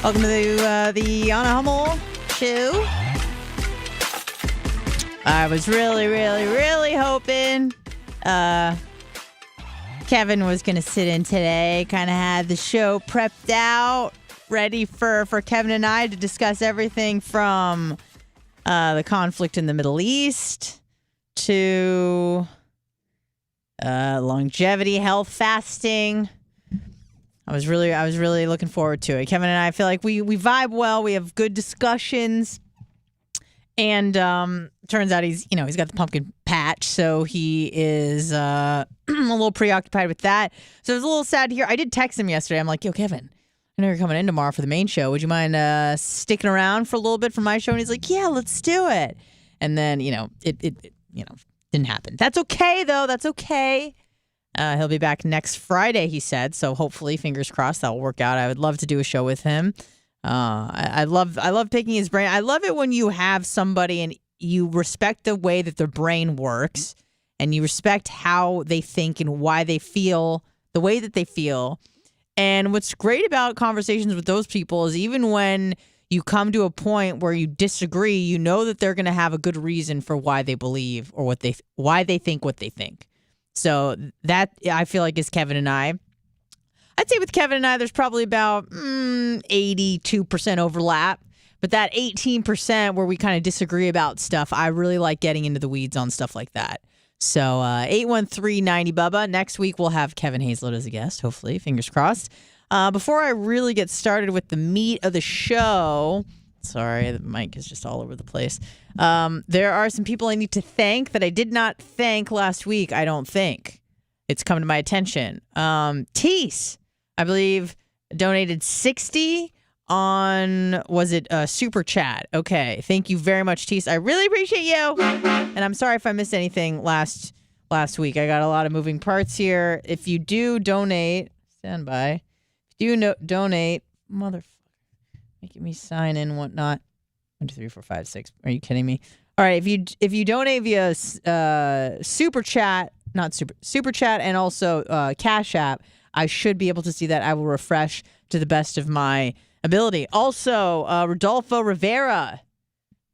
Welcome to the Anna Hummel show. I was really hoping Kevin was going to sit in today. Kind of had the show prepped out, ready for Kevin and I to discuss everything from the conflict in the Middle East to longevity, health, fasting. I was really looking forward to it. Kevin and I feel like we vibe well. We have good discussions. And turns out he's got the pumpkin patch, so he is a little preoccupied with that. So I was a little sad to hear. I did text him yesterday. I'm like, yo, Kevin, I know you're coming in tomorrow for the main show. Would you mind sticking around for a little bit for my show? And he's like, yeah, let's do it. And then, it didn't happen. That's okay, though. That's okay. He'll be back next Friday, he said. So hopefully, fingers crossed, that'll work out. I would love to do a show with him. I love picking his brain. I love it when you have somebody and you respect the way that their brain works and you respect how they think and why they feel the way that they feel. And what's great about conversations with those people is even when you come to a point where you disagree, you know that they're going to have a good reason for why they believe or why they think what they think. So that, I feel like, is Kevin and I. I'd say with Kevin and I, there's probably about 82% overlap. But that 18% where we kind of disagree about stuff, I really like getting into the weeds on stuff like that. So 813-90 Bubba. Next week, we'll have Kevin Hazlett as a guest, hopefully. Fingers crossed. Before I really get started with the meat of the show, sorry, the mic is just all over the place. There are some people I need to thank that I did not thank last week, I don't think. It's come to my attention. Tease, I believe, donated $60 on, was it Super Chat? Okay. Thank you very much, Tease. I really appreciate you. And I'm sorry if I missed anything last week. I got a lot of moving parts here. If you do donate, stand by. If you donate, motherfucker, making me sign in, whatnot. 1, 2, 3, 4, 5, 6. Are you kidding me? All right. If you donate via Super Chat, not Super Chat, and also Cash App, I should be able to see that. I will refresh to the best of my ability. Also, Rodolfo Rivera,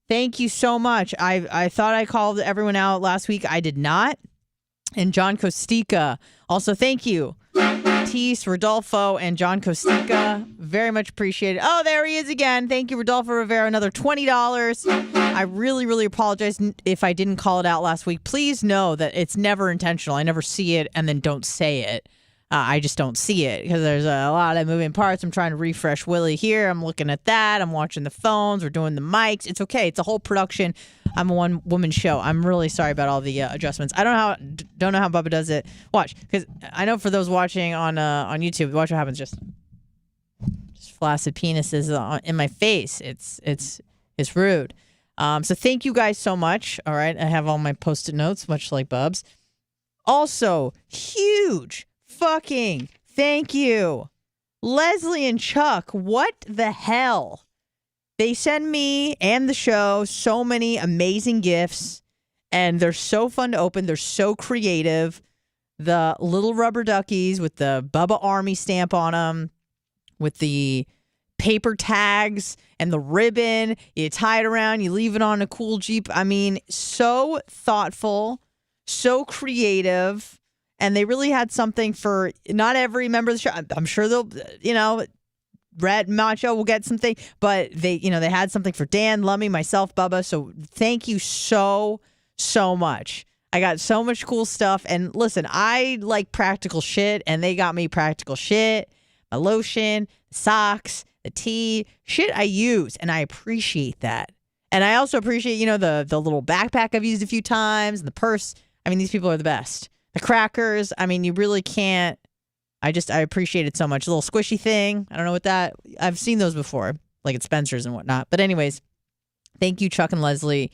thank you so much. I thought I called everyone out last week. I did not. And John Costica, also thank you. Tease, Rodolfo, and John Costica, very much appreciated. Oh, there he is again. Thank you, Rodolfo Rivera, another $20. I really apologize if I didn't call it out last week. Please know that it's never intentional. I never see it and then don't say it. I just don't see it because there's a lot of moving parts. I'm trying to refresh Willie here. I'm looking at that. I'm watching the phones. We're doing the mics. It's okay. It's a whole production. I'm a one-woman show. I'm really sorry about all the adjustments. I don't know how Bubba does it. Watch, because I know for those watching on YouTube, watch what happens. Just flaccid penises in my face. It's rude. So thank you guys so much. All right, I have all my Post-it notes, much like Bub's. Also, huge fucking thank you, Leslie and Chuck. What the hell? They send me and the show so many amazing gifts, and they're so fun to open. They're so creative. The little rubber duckies with the Bubba Army stamp on them, with the paper tags and the ribbon. You tie it around, you leave it on a cool Jeep. I mean, so thoughtful, so creative. And they really had something for not every member of the show. I'm sure they'll, Red Macho will get something, but they had something for Dan, Lummy, myself, Bubba. So thank you so much. I got so much cool stuff. And listen, I like practical shit, and they got me practical shit. My lotion, socks, the tea, shit I use, and I appreciate that. And I also appreciate, the little backpack I've used a few times, and the purse. I mean, these people are the best. The crackers, I mean, you really can't. I appreciate it so much. A little squishy thing. I don't know what that. I've seen those before, like at Spencer's and whatnot. But anyways, thank you, Chuck and Leslie.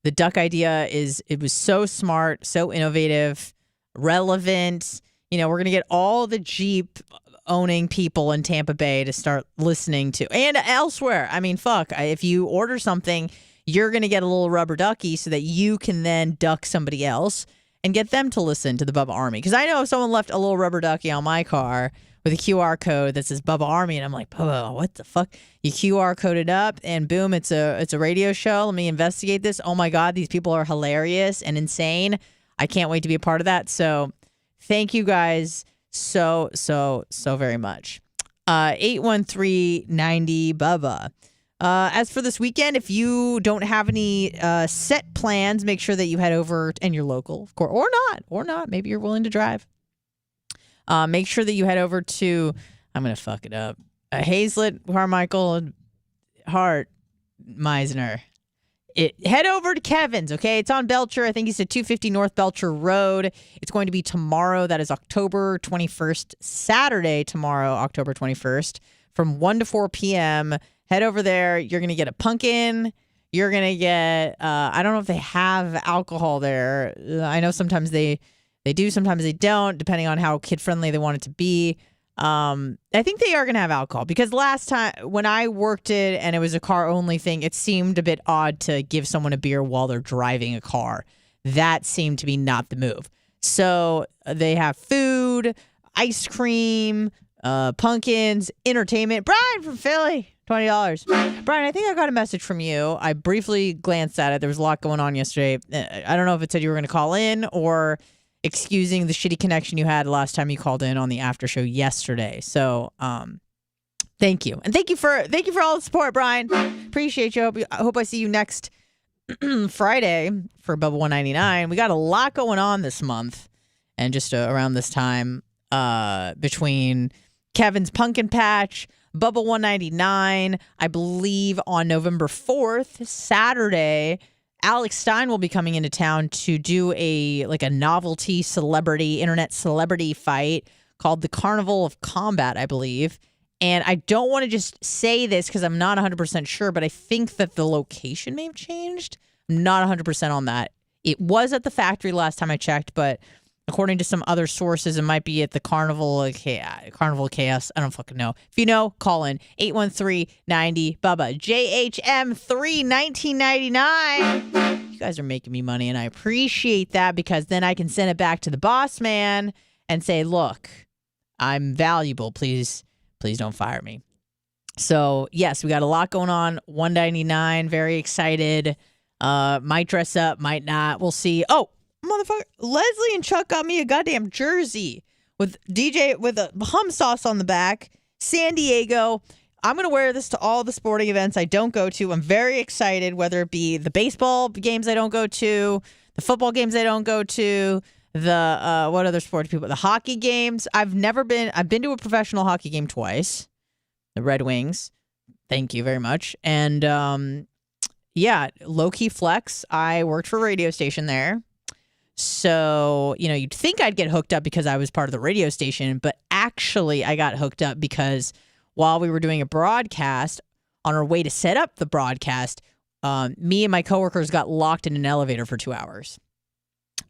The duck idea it was so smart, so innovative, relevant. We're going to get all the Jeep owning people in Tampa Bay to start listening to, and elsewhere. I mean, fuck, if you order something, you're going to get a little rubber ducky so that you can then duck somebody else and get them to listen to the Bubba Army. Because I know if someone left a little rubber ducky on my car, with a QR code that says Bubba Army, and I'm like, Bubba, what the fuck? You QR code it up, and boom, it's a radio show. Let me investigate this. Oh my God, these people are hilarious and insane. I can't wait to be a part of that. So thank you guys so very much. 81390 Bubba. As for this weekend, if you don't have any set plans, make sure that you head over, and you're local, of course, or not. Maybe you're willing to drive. Make sure that you head over to, I'm going to fuck it up, Hazlet, Carmichael, Hart, Meisner. Head over to Kevin's, okay? It's on Belcher. I think he said 250 North Belcher Road. It's going to be tomorrow. That is October 21st, Saturday tomorrow, October 21st, from 1 to 4 p.m. Head over there. You're going to get a pumpkin. You're going to get, I don't know if they have alcohol there. I know sometimes they do, sometimes they don't, depending on how kid-friendly they want it to be. I think they are going to have alcohol, because last time when I worked it and it was a car-only thing, it seemed a bit odd to give someone a beer while they're driving a car. That seemed to be not the move. So they have food, ice cream, pumpkins, entertainment. Brian from Philly, $20. Brian, I think I got a message from you. I briefly glanced at it. There was a lot going on yesterday. I don't know if it said you were going to call in or excusing the shitty connection you had last time you called in on the after show yesterday. So, thank you. And thank you for all the support, Brian. Appreciate you. I hope I see you next Friday for Bubba 199. We got a lot going on this month, and just around this time, between Kevin's Pumpkin Patch, Bubba 199, I believe on November 4th, Saturday, Alex Stein will be coming into town to do a novelty internet celebrity fight called the Carnival of Combat, I believe. And I don't want to just say this because I'm not 100% sure, but I think that the location may have changed. I'm not 100% on that. It was at the factory last time I checked, but according to some other sources, it might be at the Carnival of Chaos. I don't fucking know. If you know, call in 813-90 Bubba. JHM3-1999. You guys are making me money, and I appreciate that, because then I can send it back to the boss man and say, look, I'm valuable. Please don't fire me. So yes, we got a lot going on. 199. Very excited. Might dress up, might not. We'll see. Oh, motherfucker, Leslie and Chuck got me a goddamn jersey with a hum sauce on the back. San Diego. I'm going to wear this to all the sporting events I don't go to. I'm very excited, whether it be the baseball games I don't go to, the football games I don't go to, the what other sports people, the hockey games. I've been to a professional hockey game twice, the Red Wings. Thank you very much. And yeah, low-key flex. I worked for a radio station there. So, you'd think I'd get hooked up because I was part of the radio station, but actually I got hooked up because while we were doing a broadcast, on our way to set up the broadcast, me and my coworkers got locked in an elevator for 2 hours.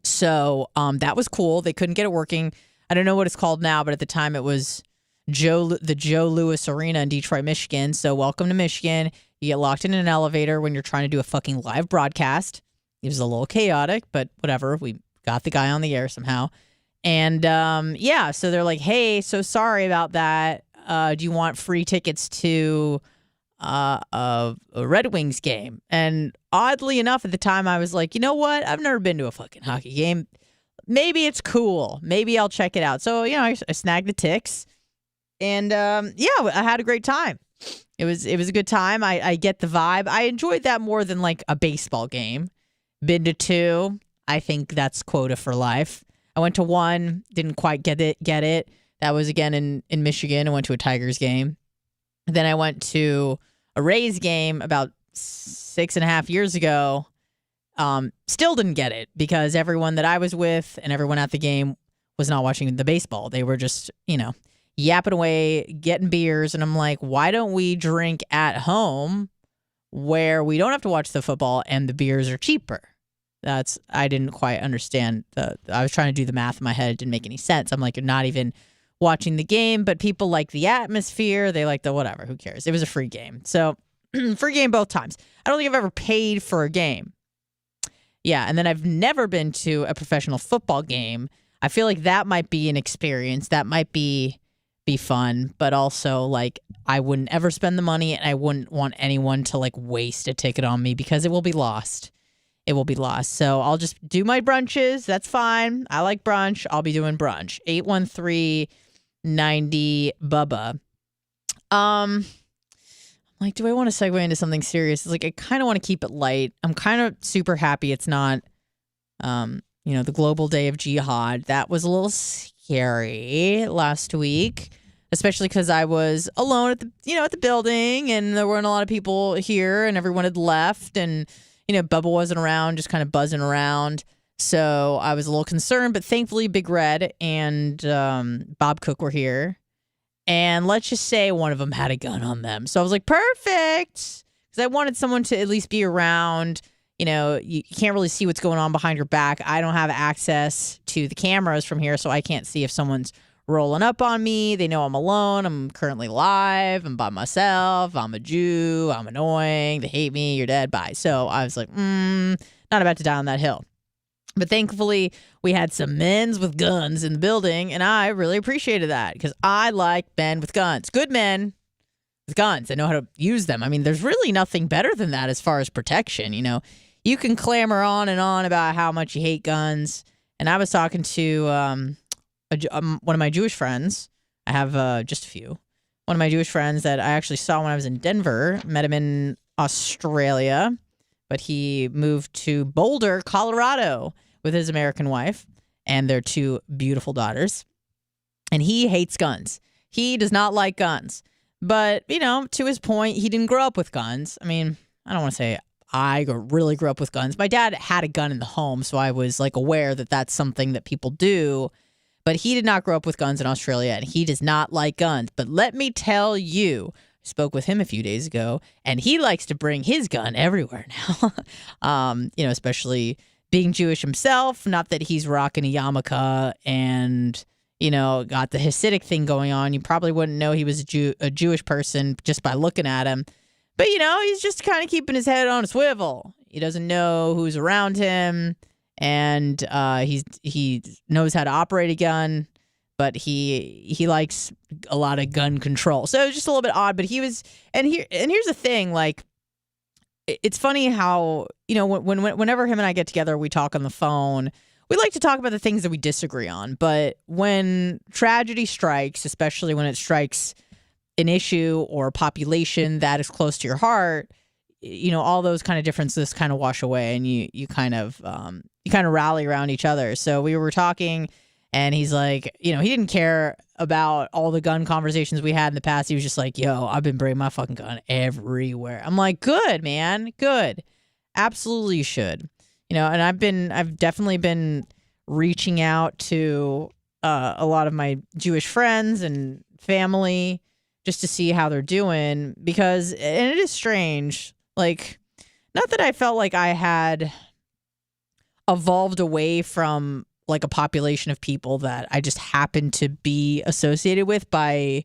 So that was cool. They couldn't get it working. I don't know what it's called now, but at the time it was the Joe Louis Arena in Detroit, Michigan. So welcome to Michigan. You get locked in an elevator when you're trying to do a fucking live broadcast. It was a little chaotic, but whatever. We got the guy on the air somehow. And yeah, so they're like, hey, so sorry about that. Do you want free tickets to a Red Wings game? And oddly enough, at the time, I was like, you know what? I've never been to a fucking hockey game. Maybe it's cool. Maybe I'll check it out. So, I snagged the tickets. And yeah, I had a great time. It was a good time. I get the vibe. I enjoyed that more than like a baseball game. Been to 2. I think that's quota for life. I went to 1, didn't quite get it. That was again in Michigan. I went to a Tigers game. Then I went to a Rays game about 6.5 years ago. Still didn't get it because everyone that I was with and everyone at the game was not watching the baseball. They were just, yapping away, getting beers. And I'm like, why don't we drink at home where we don't have to watch the football and the beers are cheaper? I didn't quite understand. I was trying to do the math in my head. It didn't make any sense. I'm like, you're not even watching the game, but people like the atmosphere. They like the whatever. Who cares? It was a free game. So free game both times. I don't think I've ever paid for a game. Yeah, and then I've never been to a professional football game. I feel like that might be an experience. That might be be fun, but also like I wouldn't ever spend the money, and I wouldn't want anyone to like waste a ticket on me because it will be lost. It will be lost. So I'll just do my brunches. That's fine. I like brunch. I'll be doing brunch. 813-90 Bubba. Like, do I want to segue into something serious? It's like I kind of want to keep it light. I'm kind of super happy it's not the global day of jihad. That was a little scary last week, especially because I was alone at the building, and there weren't a lot of people here, and everyone had left, and Bubba wasn't around, just kind of buzzing around. So I was a little concerned, but thankfully Big Red and Bob Cook were here, and let's just say one of them had a gun on them. So I was like, perfect, because I wanted someone to at least be around. You can't really see what's going on behind your back. I don't have access to the cameras from here, so I can't see if someone's rolling up on me. They know I'm alone. I'm currently live. I'm by myself. I'm a Jew. I'm annoying. They hate me. You're dead. Bye. So I was like, not about to die on that hill. But thankfully, we had some men with guns in the building, and I really appreciated that because I like men with guns. Good men with guns. I know how to use them. I mean, there's really nothing better than that as far as protection, You can clamor on and on about how much you hate guns. And I was talking to one of my Jewish friends. I have just a few. One of my Jewish friends that I actually saw when I was in Denver. Met him in Australia. But he moved to Boulder, Colorado with his American wife and their two beautiful daughters. And he hates guns. He does not like guns. But, to his point, he didn't grow up with guns. I mean, I don't want to say I really grew up with guns. My dad had a gun in the home, so I was like aware that that's something that people do. But he did not grow up with guns in Australia, and he does not like guns. But let me tell you, I spoke with him a few days ago, and he likes to bring his gun everywhere now. Especially being Jewish himself. Not that he's rocking a yarmulke and got the Hasidic thing going on. You probably wouldn't know he was a Jewish person just by looking at him. But, he's just kind of keeping his head on a swivel. He doesn't know who's around him, and he knows how to operate a gun, but he likes a lot of gun control. So it was just a little bit odd, but he was – and here's the thing, like, it's funny how, whenever him and I get together, we talk on the phone. We like to talk about the things that we disagree on, but when tragedy strikes, especially when it strikes – an issue or a population that is close to your heart, all those kind of differences kind of wash away, and you kind of rally around each other. So we were talking, and he's like, he didn't care about all the gun conversations we had in the past. He was just like, yo, I've been bringing my fucking gun everywhere. I'm like, good, man, good. Absolutely you should. And I've definitely been reaching out to a lot of my Jewish friends and family just to see how they're doing, because, and it is strange, like, not that I felt like I had evolved away from like a population of people that I just happened to be associated with by,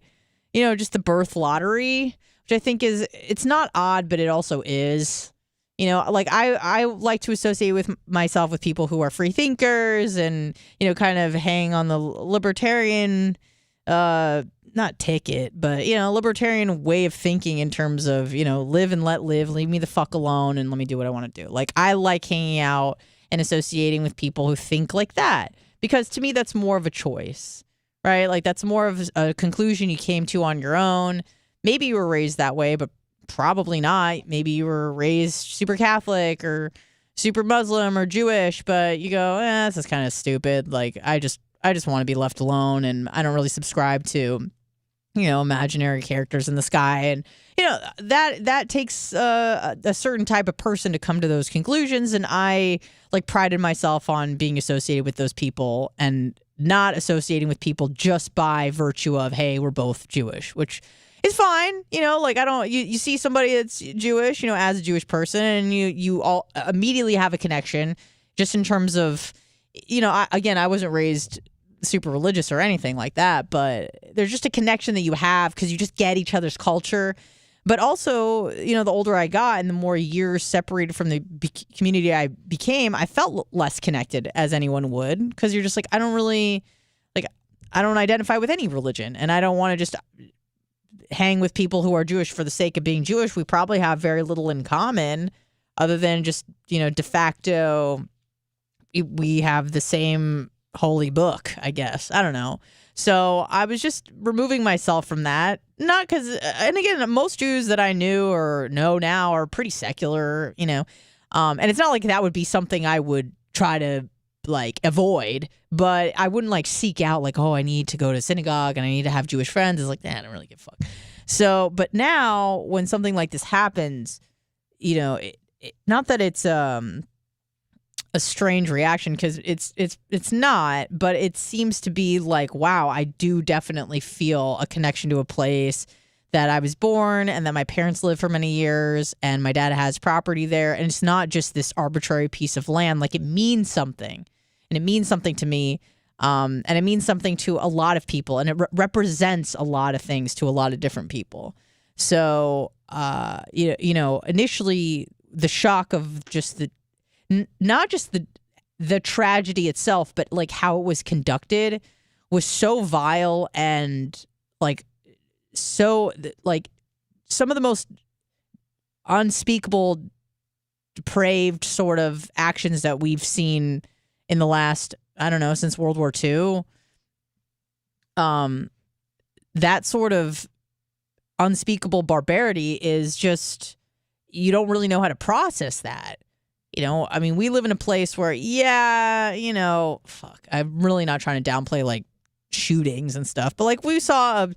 just the birth lottery, which I think it's not odd, but it also is, like I like to associate with myself with people who are free thinkers and, kind of hang on the libertarian, not ticket, but, libertarian way of thinking in terms of, live and let live, leave me the fuck alone and let me do what I want to do. Like, I like hanging out and associating with people who think like that, because to me, that's more of a choice, right? Like, that's more of a conclusion you came to on your own. Maybe you were raised that way, but probably not. Maybe you were raised super Catholic or super Muslim or Jewish, but you go, this is kind of stupid. Like, I just want to be left alone, and I don't really subscribe to imaginary characters in the sky. And, that takes a certain type of person to come to those conclusions. And I like prided myself on being associated with those people and not associating with people just by virtue of, hey, we're both Jewish, which is fine. Like you see somebody that's Jewish, as a Jewish person, and you all immediately have a connection just in terms of, I wasn't raised super religious or anything like that, but there's just a connection that you have because you just get each other's culture. But also, the older I got and the more years separated from the community I became, I felt less connected as anyone would, because you're just like, I don't really, like, identify with any religion, and I don't want to just hang with people who are Jewish for the sake of being Jewish. We probably have very little in common other than just, de facto, we have the same holy book, I guess. I don't know. So I was just removing myself from that. Not because, and again, most Jews that I knew or know now are pretty secular, and it's not like that would be something I would try to avoid, but I wouldn't seek out I need to go to synagogue and I need to have Jewish friends. It's I don't really give a fuck. So, but now when something like this happens, not that it's a strange reaction, because it's not, but it seems to be wow, I do definitely feel a connection to a place that I was born and that my parents lived for many years and my dad has property there. And it's not just this arbitrary piece of land. It means something, and it means something to me. And it means something to a lot of people, and it represents a lot of things to a lot of different people. So, initially the shock of just not just the tragedy itself, but how it was conducted was so vile and so some of the most unspeakable, depraved sort of actions that we've seen in the last, I don't know, since World War II. That sort of unspeakable barbarity is just, you don't really know how to process that. We live in a place where, I'm really not trying to downplay shootings and stuff, but we saw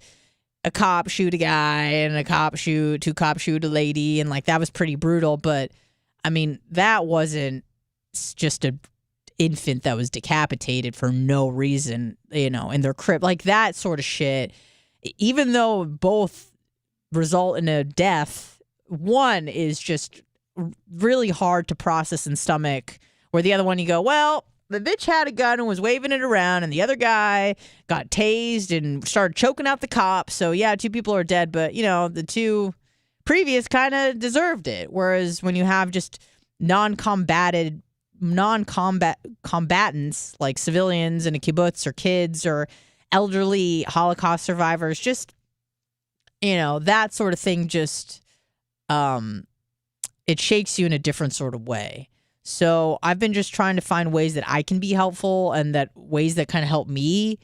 a cop shoot a guy and two cops shoot a lady, and that was pretty brutal. But that wasn't just a infant that was decapitated for no reason, in their crib, that sort of shit. Even though both result in a death, one is just really hard to process and stomach, where the other one you go, well, the bitch had a gun and was waving it around, and the other guy got tased and started choking out the cop. So yeah, two people are dead, but the two previous kind of deserved it. Whereas when you have just non-combatants like civilians in a kibbutz or kids or elderly Holocaust survivors, just that sort of thing, just it shakes you in a different sort of way. So I've been just trying to find ways that I can be helpful, and that ways that kind of help me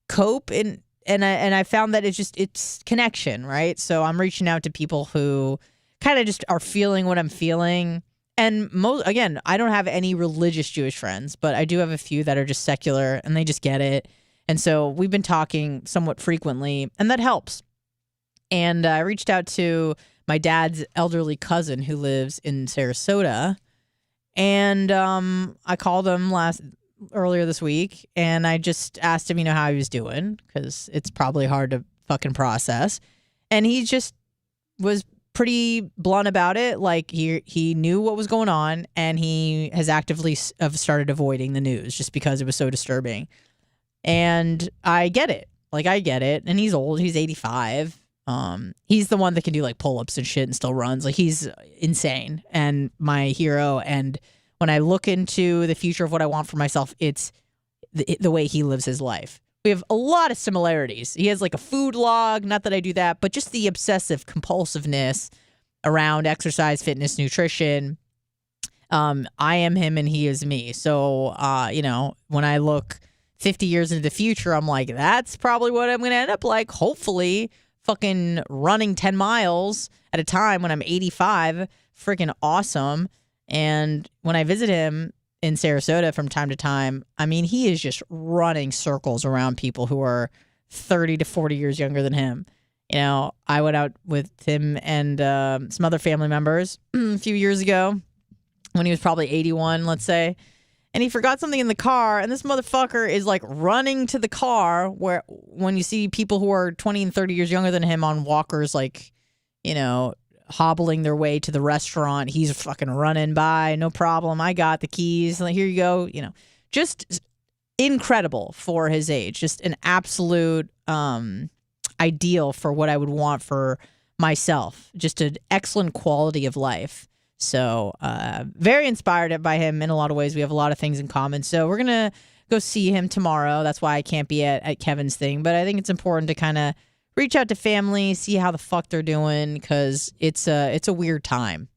cope. And I found that it's connection, right? So I'm reaching out to people who kind of just are feeling what I'm feeling. And again, I don't have any religious Jewish friends, but I do have a few that are just secular and they just get it. And so we've been talking somewhat frequently, and that helps. And I reached out to my dad's elderly cousin who lives in Sarasota. And I called him earlier this week, and I just asked him, how he was doing, because it's probably hard to fucking process. And he just was pretty blunt about it. He knew what was going on, and he has actively started avoiding the news just because it was so disturbing. And I get it. I get it. And he's old. He's 85. He's the one that can do pull-ups and shit and still runs. He's insane and my hero. And when I look into the future of what I want for myself, it's the way he lives his life. We have a lot of similarities. He has a food log, not that I do that, but just the obsessive compulsiveness around exercise, fitness, nutrition. I am him and he is me. So, when I look 50 years into the future, I'm that's probably what I'm going to end up hopefully fucking running 10 miles at a time when I'm 85. Freaking awesome. And when I visit him in Sarasota from time to time, he is just running circles around people who are 30 to 40 years younger than him. I went out with him and some other family members a few years ago when he was probably 81, let's say. And he forgot something in the car, and this motherfucker is running to the car, where when you see people who are 20 and 30 years younger than him on walkers, hobbling their way to the restaurant, he's fucking running by, no problem. I got the keys. Here you go. Just incredible for his age. Just an absolute ideal for what I would want for myself. Just an excellent quality of life. So very inspired by him in a lot of ways. We have a lot of things in common. So we're going to go see him tomorrow. That's why I can't be at Kevin's thing. But I think it's important to kind of reach out to family, see how the fuck they're doing, because it's a weird time.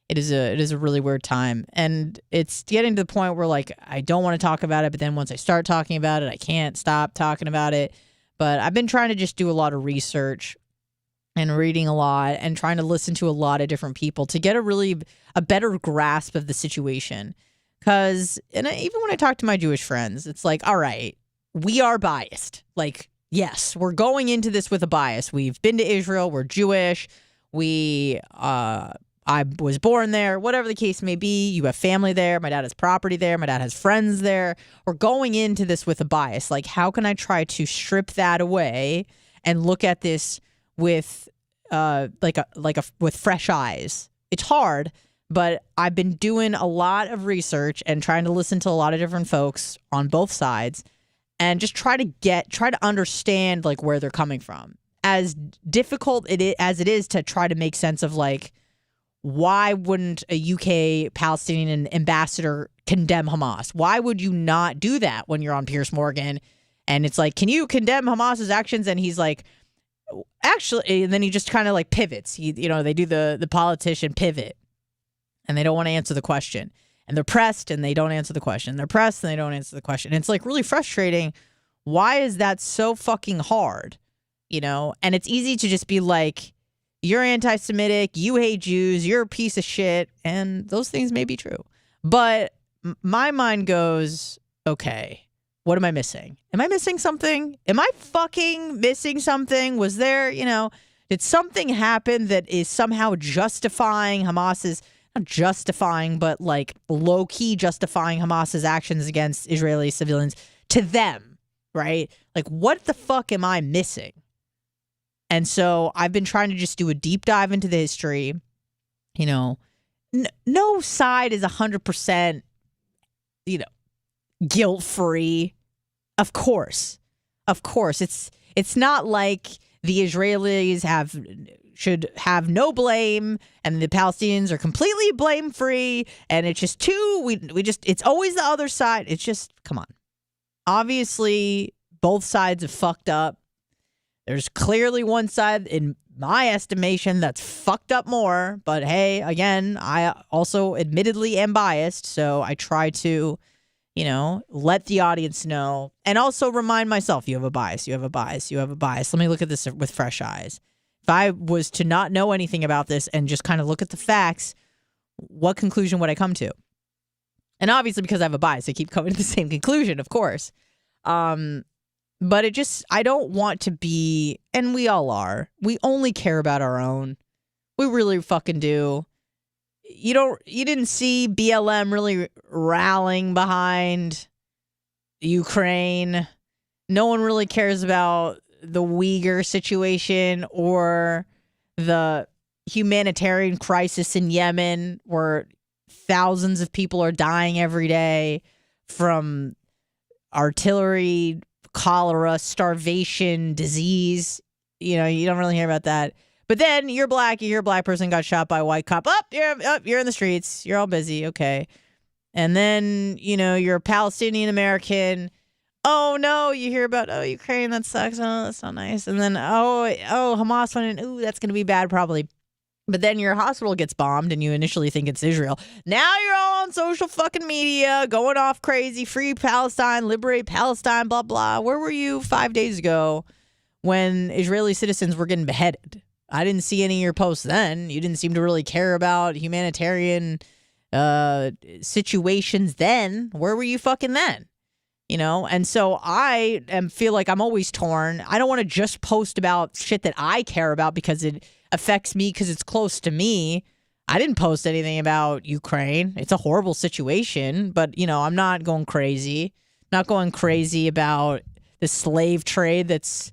It is a really weird time, and it's getting to the point where like I don't want to talk about it, but then once I start talking about it, I can't stop talking about it. But I've been trying to just do a lot of research and reading a lot and trying to listen to a lot of different people to get a better grasp of the situation. Because even when I talk to my Jewish friends, it's like, all right, we are biased. Like, yes, we're going into this with a bias. We've been to Israel. We're Jewish. I was born there, whatever the case may be. You have family there. My dad has property there. My dad has friends there. We're going into this with a bias. Like, how can I try to strip that away and look at this with with fresh eyes? It's hard, but I've been doing a lot of research and trying to listen to a lot of different folks on both sides and just try to understand like where they're coming from. As difficult as it is to try to make sense of like, why wouldn't a UK Palestinian ambassador condemn Hamas? Why would you not do that when you're on Piers Morgan? And it's like, can you condemn Hamas's actions? And he's like, actually, and then he just kind of like pivots. They do the politician pivot, and they don't want to answer the question. And they're pressed, and they don't answer the question. They're pressed, and they don't answer the question. And it's like really frustrating. Why is that so fucking hard? And it's easy to just be like, you're anti-Semitic, you hate Jews, you're a piece of shit, and those things may be true. But my mind goes, okay, what am I missing? Am I missing something? Am I fucking missing something? Was there, did something happen that is somehow justifying Hamas's, not justifying, but like low-key justifying Hamas's actions against Israeli civilians to them, right? Like, what the fuck am I missing? And so I've been trying to just do a deep dive into the history. No side is 100%, guilt-free. Of course. It's not like the Israelis should have no blame and the Palestinians are completely blame-free. And it's just it's always the other side. It's just, come on. Obviously, both sides have fucked up. There's clearly one side, in my estimation, that's fucked up more. But hey, again, I also admittedly am biased. So I try to, let the audience know. And also remind myself, you have a bias, you have a bias, you have a bias. Let me look at this with fresh eyes. If I was to not know anything about this and just kind of look at the facts, what conclusion would I come to? And obviously, because I have a bias, I keep coming to the same conclusion, of course. But I don't want to be, and we all are. We only care about our own. We really fucking do. You didn't see BLM really rallying behind Ukraine. No one really cares about the Uyghur situation or the humanitarian crisis in Yemen, where thousands of people are dying every day from artillery, cholera, starvation, disease. You don't really hear about that. But then you're black, you hear a black person got shot by a white cop. You're in the streets. You're all busy. Okay. And then, you're a Palestinian American. Oh no, you hear about, Ukraine, that sucks. Oh, that's not nice. And then, Hamas went in. Ooh, that's going to be bad probably. But then your hospital gets bombed and you initially think it's Israel. Now you're all on social fucking media going off crazy. Free Palestine, liberate Palestine, blah, blah. Where were you 5 days ago when Israeli citizens were getting beheaded? I didn't see any of your posts then. You didn't seem to really care about humanitarian situations then. Where were you fucking then? And so I feel like I'm always torn. I don't want to just post about shit that I care about because it affects me because it's close to me. I didn't post anything about Ukraine. It's a horrible situation, but I'm not going crazy. Not going crazy about the slave trade that's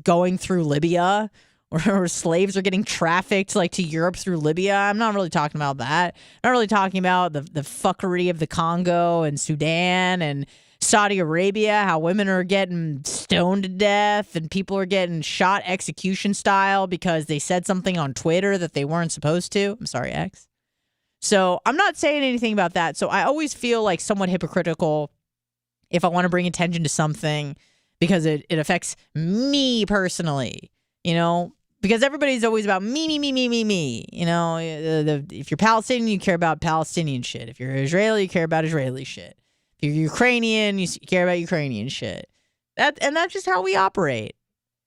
going through Libya, or slaves are getting trafficked to Europe through Libya. I'm not really talking about that. I'm not really talking about the fuckery of the Congo and Sudan and Saudi Arabia, how women are getting stoned to death and people are getting shot execution style because they said something on Twitter that they weren't supposed to. I'm sorry, X. So I'm not saying anything about that. So I always feel like somewhat hypocritical if I want to bring attention to something because it affects me personally, because everybody's always about me. If you're Palestinian, you care about Palestinian shit. If you're Israeli, you care about Israeli shit. If you're Ukrainian, you care about Ukrainian shit. That's just how we operate.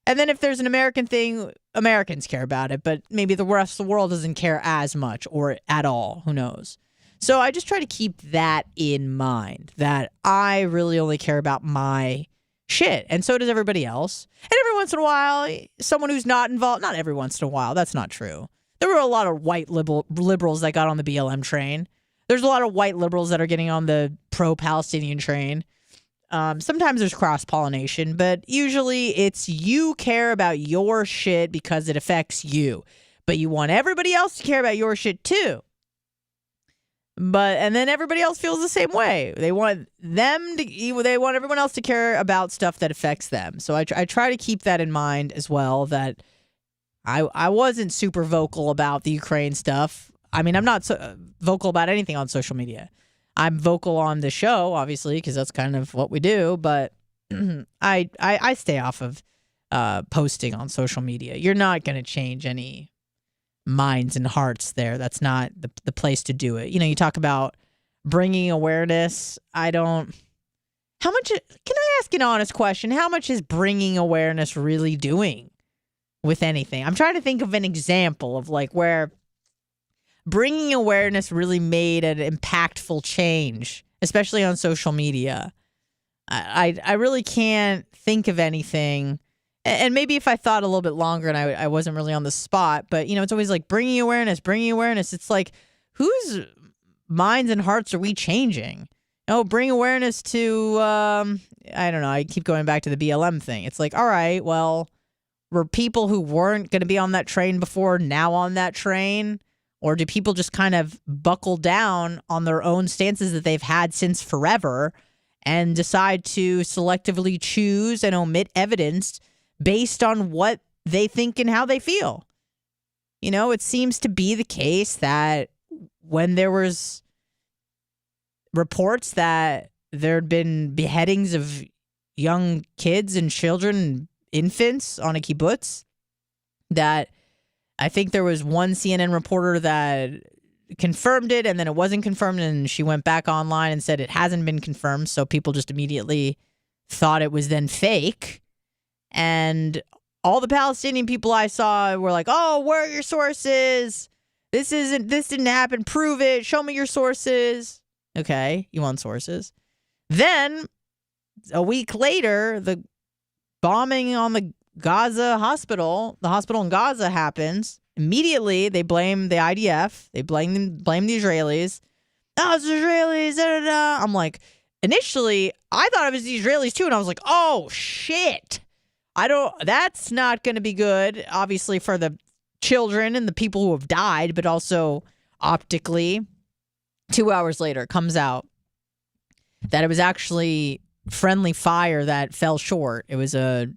And then if there's an American thing, Americans care about it, but maybe the rest of the world doesn't care as much or at all. Who knows? So I just try to keep that in mind, that I really only care about my shit, and so does everybody else. And every once in a while, someone who's not involved, not every once in a while, that's not true. There were a lot of white liberals that got on the BLM train. There's a lot of white liberals that are getting on the pro-Palestinian train. Sometimes there's cross-pollination, but usually it's you care about your shit because it affects you. But you want everybody else to care about your shit too. And then everybody else feels the same way. They want everyone else to care about stuff that affects them. So I try to keep that in mind as well, that I wasn't super vocal about the Ukraine stuff. I mean, I'm not so vocal about anything on social media. I'm vocal on the show, obviously, because that's kind of what we do. But I stay off of posting on social media. You're not going to change any minds and hearts there. That's not the place to do it. You talk about bringing awareness. Can I ask an honest question? How much is bringing awareness really doing with anything? I'm trying to think of an example of where bringing awareness really made an impactful change, especially on social media. I really can't think of anything. And maybe if I thought a little bit longer and I wasn't really on the spot, but, it's always bringing awareness. It's whose minds and hearts are we changing? Bring awareness to, I don't know. I keep going back to the BLM thing. It's all right, well, were people who weren't going to be on that train before now on that train? Or do people just kind of buckle down on their own stances that they've had since forever and decide to selectively choose and omit evidence based on what they think and how they feel? It seems to be the case that when there was reports that there had been beheadings of young kids and children and infants on a kibbutz, that I think there was one CNN reporter that confirmed it, and then it wasn't confirmed, and she went back online and said it hasn't been confirmed, so people just immediately thought it was then fake. And all the Palestinian people I saw were like, oh, where are your sources? This didn't happen. Prove it. Show me your sources. Okay, you want sources. Then a week later, the bombing on the Gaza hospital, the hospital in Gaza happens. Immediately, they blame the IDF. They blame the Israelis. Oh, it's Israelis. Da, da, da. I'm like, initially, I thought it was the Israelis too, and I was like, oh shit. That's not going to be good, obviously, for the children and the people who have died, but also optically. 2 hours later, it comes out that it was actually friendly fire that fell short. It was a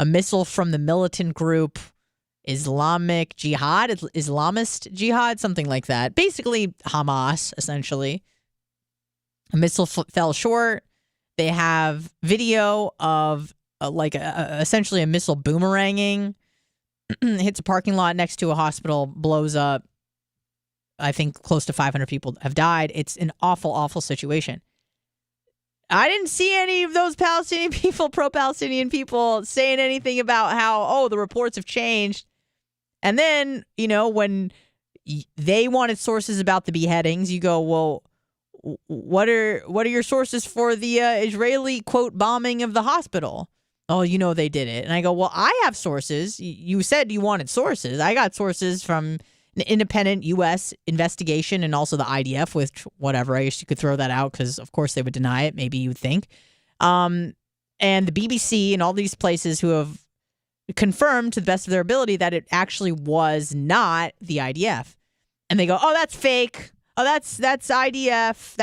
missile from the militant group Islamist Jihad, something like that. Basically, Hamas, essentially. A missile fell short. They have video of essentially a missile boomeranging. Hits a parking lot next to a hospital, blows up. I think close to 500 people have died. It's an awful, awful situation. I didn't see any of those Palestinian people, pro-Palestinian people, saying anything about how, the reports have changed. And then, when they wanted sources about the beheadings, you go, well, what are your sources for the Israeli, quote, bombing of the hospital? Oh, they did it. And I go, well, I have sources. You said you wanted sources. I got sources from an independent U.S. investigation and also the IDF, which, whatever, I guess you could throw that out because, of course, they would deny it, maybe you'd think. And the BBC and all these places who have confirmed to the best of their ability that it actually was not the IDF. And they go, oh, that's fake. Oh, that's IDF.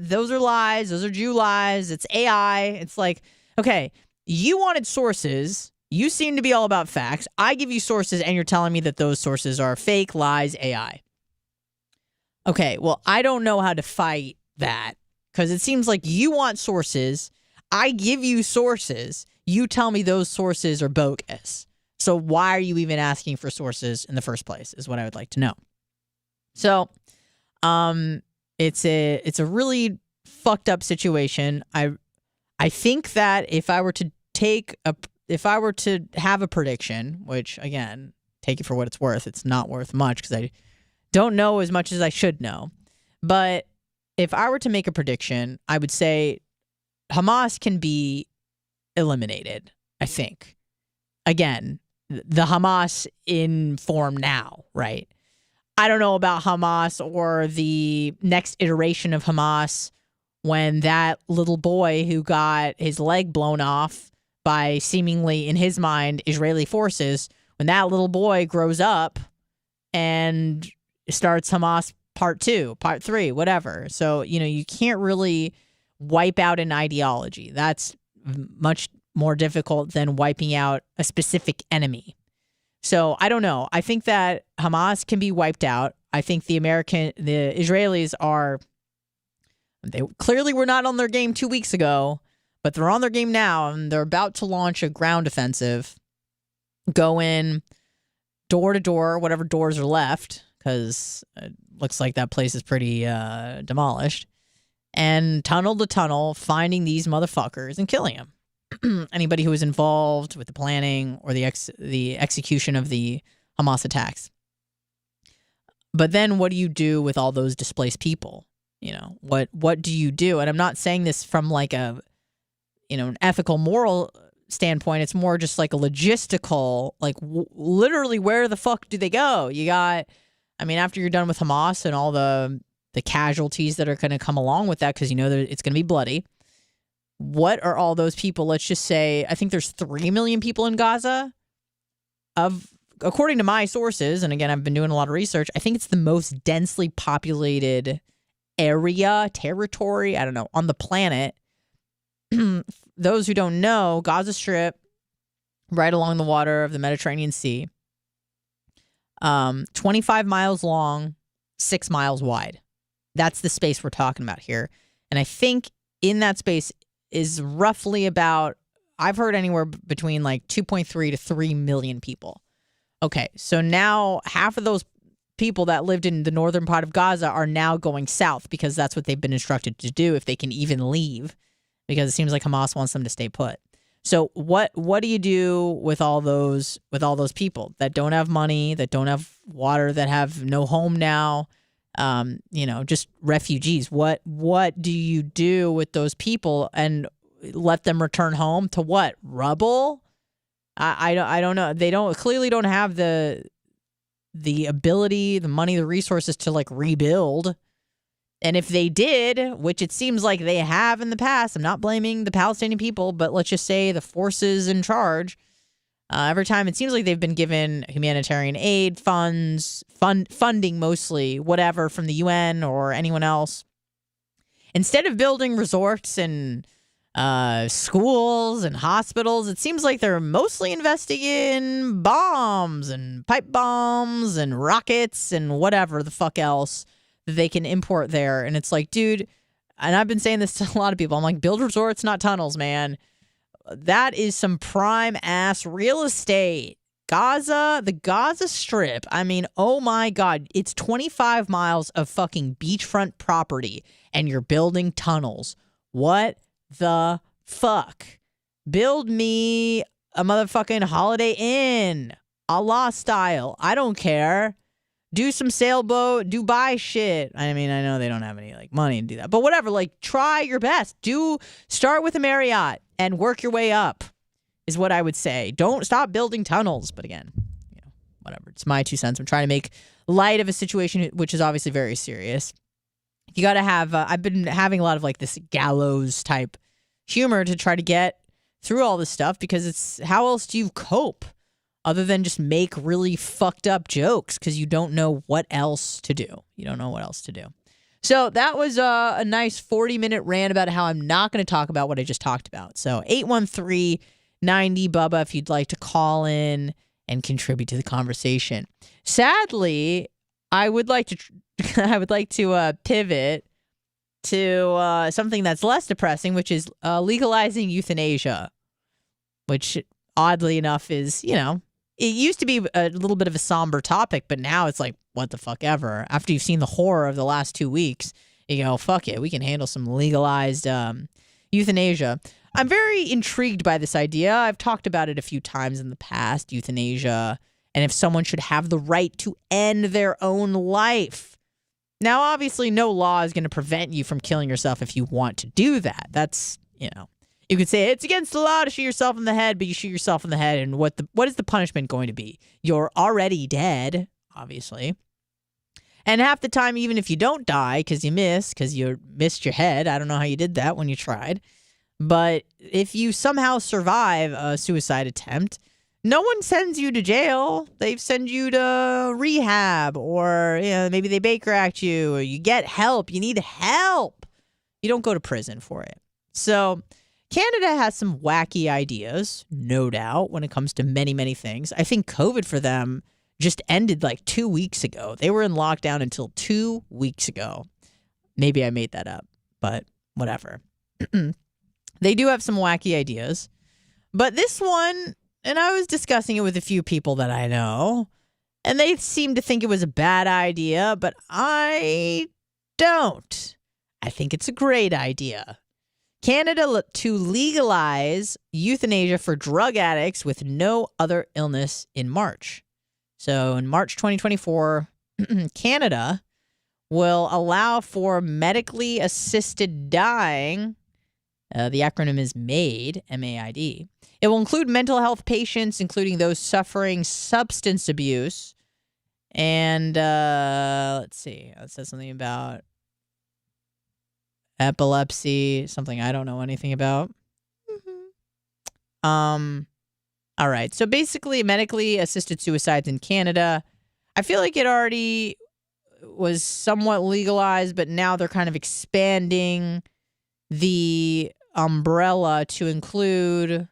Those are lies. Those are Jew lies. It's AI. It's like, okay, you wanted sources. You seem to be all about facts. I give you sources, and you're telling me that those sources are fake, lies, AI. Okay, well, I don't know how to fight that because it seems like you want sources, I give you sources. You tell me those sources are bogus. So why are you even asking for sources in the first place is what I would like to know. So it's a really fucked up situation. I think that if I were to have a prediction, which again, take it for what it's worth, it's not worth much because I don't know as much as I should know. But if I were to make a prediction, I would say Hamas can be eliminated, I think. Again, the Hamas in form now, right? I don't know about Hamas or the next iteration of Hamas when that little boy who got his leg blown off by seemingly, in his mind, Israeli forces, when that little boy grows up and starts Hamas part 2, part 3, whatever. So, you can't really wipe out an ideology. That's much more difficult than wiping out a specific enemy. So I don't know. I think that Hamas can be wiped out. I think the Israelis they clearly were not on their game 2 weeks ago, but they're on their game now, and they're about to launch a ground offensive, go in door to door, whatever doors are left, because it looks like that place is pretty demolished, and tunnel to tunnel, finding these motherfuckers and killing them. Anybody who was involved with the planning or the execution of the Hamas attacks. But then what do you do with all those displaced people? What do you do? And I'm not saying this from like an ethical, moral standpoint. It's more just like a logistical, like literally where the fuck do they go? After you're done with Hamas and all the casualties that are going to come along with that, because that it's going to be bloody. What are all those people? Let's just say, I think there's 3 million people in Gaza. According to my sources, and again, I've been doing a lot of research, I think it's the most densely populated territory, I don't know, on the planet. Those who don't know, Gaza Strip, right along the water of the Mediterranean Sea, 25 miles long, 6 miles wide. That's the space we're talking about here. And I think in that space is roughly about, I've heard anywhere between like 2.3 to 3 million people. Okay, so now half of those people that lived in the northern part of Gaza are now going south because that's what they've been instructed to do if they can even leave, because it seems like Hamas wants them to stay put. So what do you do with all those people that don't have money, that don't have water, that have no home now? Just refugees. What do you do with those people and let them return home to what? Rubble? I don't know. They clearly don't have the ability, the money, the resources to like rebuild. And if they did, which it seems like they have in the past, I'm not blaming the Palestinian people, but let's just say the forces in charge. Every time it seems like they've been given humanitarian aid, funding mostly, whatever, from the UN or anyone else. Instead of building resorts and schools and hospitals, it seems like they're mostly investing in bombs and pipe bombs and rockets and whatever the fuck else that they can import there. And it's like, dude, and I've been saying this to a lot of people, I'm like, build resorts, not tunnels, man. That is some prime ass real estate. Gaza, the Gaza Strip. Oh my God. It's 25 miles of fucking beachfront property and you're building tunnels. What the fuck? Build me a motherfucking Holiday Inn, Allah style. I don't care. Do some sailboat, Dubai shit. I know they don't have any like money to do that, but whatever. Like, try your best. Start with a Marriott and work your way up, is what I would say. Don't stop building tunnels. But again, whatever. It's my 2 cents. I'm trying to make light of a situation which is obviously very serious. You got to have. I've been having a lot of like this gallows type humor to try to get through all this stuff, because it's, how else do you cope other than just make really fucked up jokes, because you don't know what else to do. So that was a nice 40-minute rant about how I'm not going to talk about what I just talked about. So 813-90 Bubba if you'd like to call in and contribute to the conversation. Sadly, I would like to pivot to something that's less depressing, which is legalizing euthanasia, which oddly enough is, it used to be a little bit of a somber topic, but now it's like, what the fuck ever. After you've seen the horror of the last 2 weeks, you go, fuck it, we can handle some legalized euthanasia. I'm very intrigued by this idea. I've talked about it a few times in the past, euthanasia, and if someone should have the right to end their own life. Now, obviously, no law is going to prevent you from killing yourself if you want to do that. That's, you could say it's against the law to shoot yourself in the head, but you shoot yourself in the head, and what is the punishment going to be? You're already dead, obviously. And half the time, even if you don't die because you missed your head, I don't know how you did that when you tried, but if you somehow survive a suicide attempt, no one sends you to jail. They send you to rehab, or maybe they Baker Act you, or you get help. You need help. You don't go to prison for it. So Canada has some wacky ideas, no doubt, when it comes to many, many things. I think COVID for them just ended like 2 weeks ago. They were in lockdown until 2 weeks ago. Maybe I made that up, but whatever. They do have some wacky ideas. But this one, and I was discussing it with a few people that I know, and they seemed to think it was a bad idea, but I don't. I think it's a great idea. Canada to legalize euthanasia for drug addicts with no other illness in March. So in March 2024, Canada will allow for medically assisted dying. The acronym is MAID, M-A-I-D. It will include mental health patients, including those suffering substance abuse. And let's see, it says something about epilepsy, something I don't know anything about. All right. So basically, medically assisted suicides in Canada, I feel like it already was somewhat legalized, but now they're kind of expanding the umbrella to include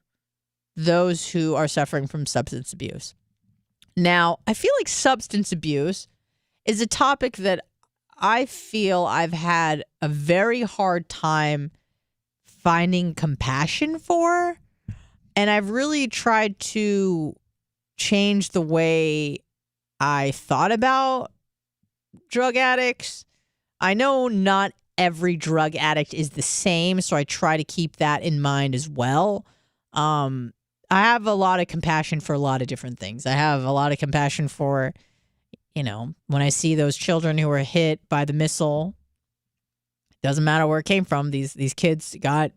those who are suffering from substance abuse. Now, I feel like substance abuse is a topic that I feel I've had a very hard time finding compassion for. And I've really tried to change the way I thought about drug addicts. I know not every drug addict is the same, so I try to keep that in mind as well. I have a lot of compassion for a lot of different things. I have a lot of compassion for, when I see those children who were hit by the missile, doesn't matter where it came from. These kids got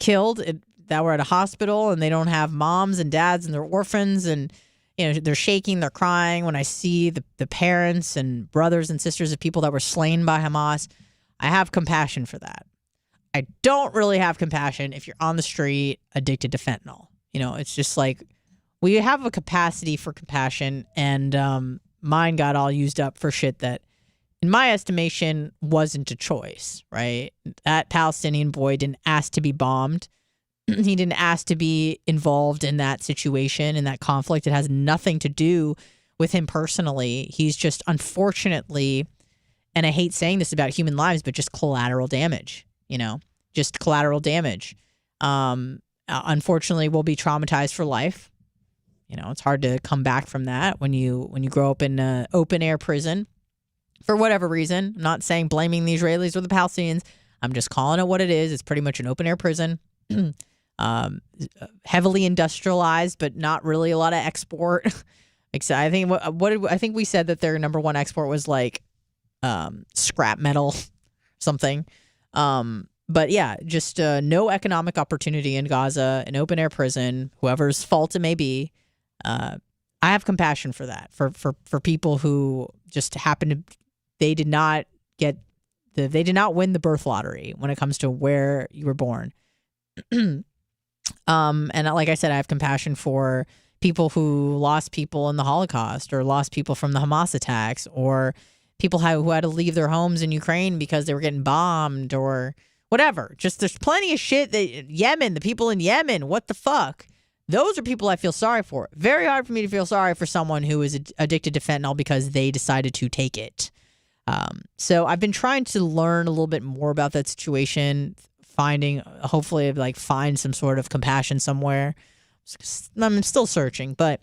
killed that were at a hospital, and they don't have moms and dads, and they're orphans, and they're shaking, they're crying. When I see the parents and brothers and sisters of people that were slain by Hamas, I have compassion for that. I don't really have compassion if you're on the street addicted to fentanyl. It's just like we have a capacity for compassion, and mine got all used up for shit that, in my estimation, wasn't a choice, right? That Palestinian boy didn't ask to be bombed. He didn't ask to be involved in that situation, in that conflict. It has nothing to do with him personally. He's just, unfortunately, and I hate saying this about human lives, but just collateral damage, just collateral damage. Unfortunately, will be traumatized for life. It's hard to come back from that when you grow up in an open air prison for whatever reason. I'm not saying blaming the Israelis or the Palestinians. I'm just calling it what it is. It's pretty much an open air prison. Heavily industrialized, but not really a lot of export. I think we said that their number one export was like scrap metal, something. But yeah, just no economic opportunity in Gaza, an open air prison, whoever's fault it may be. I have compassion for that, for people who just they did not win the birth lottery when it comes to where you were born. And like I said, I have compassion for people who lost people in the Holocaust, or lost people from the Hamas attacks, or people who had to leave their homes in Ukraine because they were getting bombed, or whatever. Just there's plenty of shit that the people in Yemen, what the fuck? Those are people I feel sorry for. Very hard for me to feel sorry for someone who is addicted to fentanyl because they decided to take it. So I've been trying to learn a little bit more about that situation, hopefully like find some sort of compassion somewhere. I'm still searching, but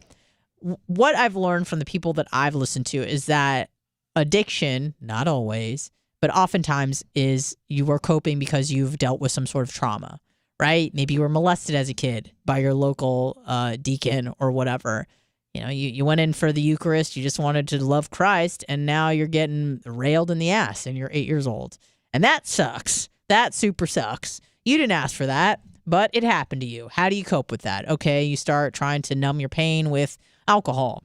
what I've learned from the people that I've listened to is that addiction, not always, but oftentimes is you are coping because you've dealt with some sort of trauma, right? Maybe you were molested as a kid by your local deacon or whatever. You went in for the Eucharist, you just wanted to love Christ, and now you're getting railed in the ass and you're 8 years old. And that sucks. That super sucks. You didn't ask for that, but it happened to you. How do you cope with that? Okay, you start trying to numb your pain with alcohol.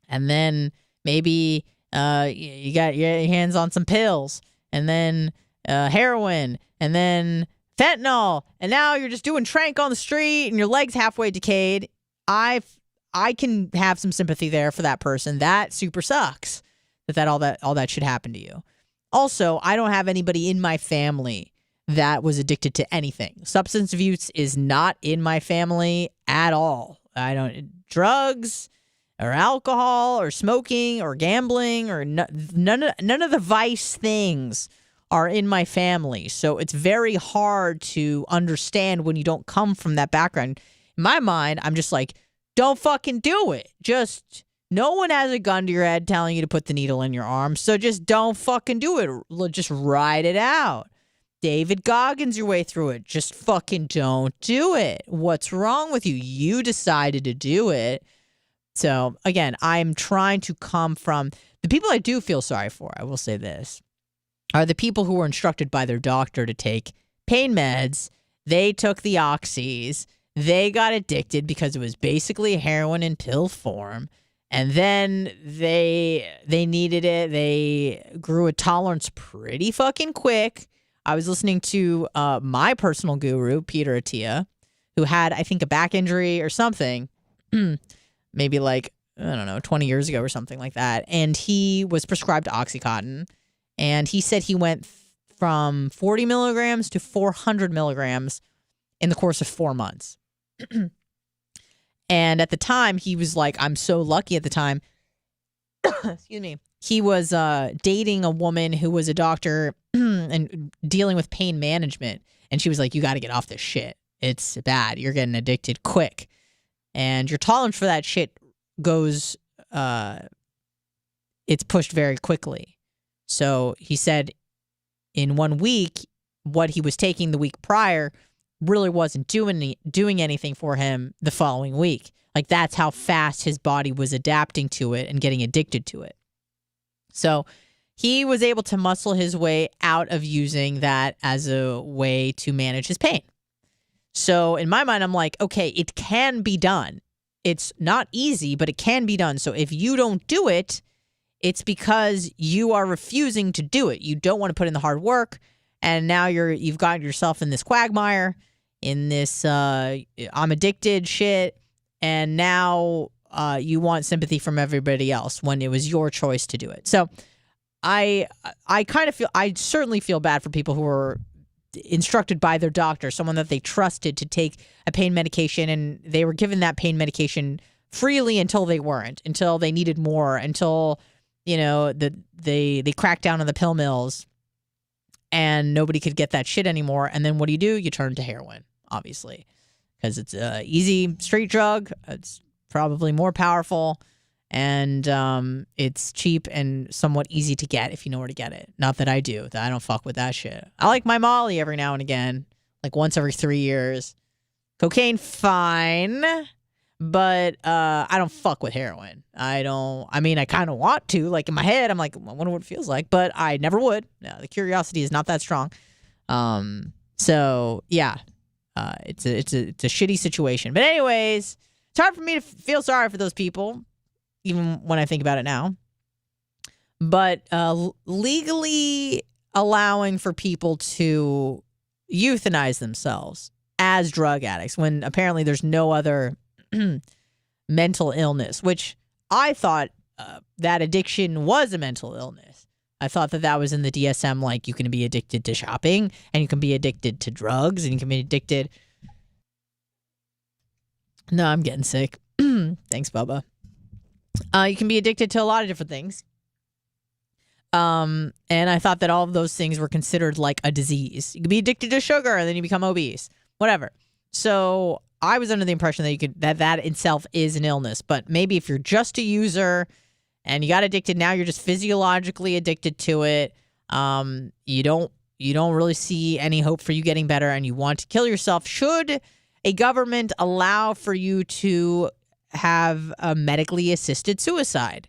And then maybe you got your hands on some pills, and then heroin, and then fentanyl, and now you're just doing trank on the street and your leg's halfway decayed. I can have some sympathy there for that person. That super sucks that all that should happen to you. Also, I don't have anybody in my family that was addicted to anything. Substance abuse is not in my family at all. Drugs or alcohol or smoking or gambling or none of the vice things are in my family. So it's very hard to understand when you don't come from that background. In my mind, I'm just like, don't fucking do it. No one has a gun to your head telling you to put the needle in your arm. So just don't fucking do it. Just ride it out. David Goggins your way through it. Just fucking don't do it. What's wrong with you? You decided to do it. So again, I'm trying to come from the people I do feel sorry for. I will say this are the people who were instructed by their doctor to take pain meds. They took the oxys. They got addicted because it was basically heroin in pill form. And then they needed it. They grew a tolerance pretty fucking quick. I was listening to my personal guru, Peter Attia, who had, I think, a back injury or something, maybe like, 20 years ago or something like that. And he was prescribed Oxycontin. And he said he went from 40 milligrams to 400 milligrams in the course of 4 months. And at the time, he was like, I'm so lucky at the time. Excuse me. He was dating a woman who was a doctor and dealing with pain management. And she was like, you got to get off this shit. It's bad. You're getting addicted quick. And your tolerance for that shit goes, it's pushed very quickly. So he said in 1 week, what he was taking the week prior really wasn't doing anything for him the following week. Like, that's how fast his body was adapting to it and getting addicted to it. So he was able to muscle his way out of using that as a way to manage his pain. So in my mind, I'm like, okay, it can be done. It's not easy, but it can be done. So if you don't do it, it's because you are refusing to do it. You don't want to put in the hard work. And now you've got yourself in this quagmire, in this I'm addicted shit. And now you want sympathy from everybody else when it was your choice to do it. So I certainly feel bad for people who were instructed by their doctor, someone that they trusted, to take a pain medication, and they were given that pain medication freely until they weren't, until they needed more, until they cracked down on the pill mills and nobody could get that shit anymore. And then what do? You turn to heroin, obviously, because it's a easy street drug. It's probably more powerful, and it's cheap and somewhat easy to get if you know where to get it. Not that I do. I don't fuck with that shit. I like my Molly every now and again, like once every 3 years. Cocaine, fine, but I don't fuck with heroin. I kind of want to. Like, in my head, I'm like, I wonder what it feels like, but I never would. No, the curiosity is not that strong. So yeah, it's a shitty situation. But anyways, it's hard for me to feel sorry for those people, even when I think about it now. But legally allowing for people to euthanize themselves as drug addicts when apparently there's no other mental illness, which I thought that addiction was a mental illness. I thought that was in the DSM, like you can be addicted to shopping and you can be addicted to drugs and you can be addicted. No, I'm getting sick. Thanks, Bubba. You can be addicted to a lot of different things. And I thought that all of those things were considered like a disease. You could be addicted to sugar and then you become obese, whatever. So I was under the impression that that itself is an illness. But maybe if you're just a user and you got addicted, now you're just physiologically addicted to it. You don't really see any hope for you getting better and you want to kill yourself. Should a government allow for you to have a medically assisted suicide?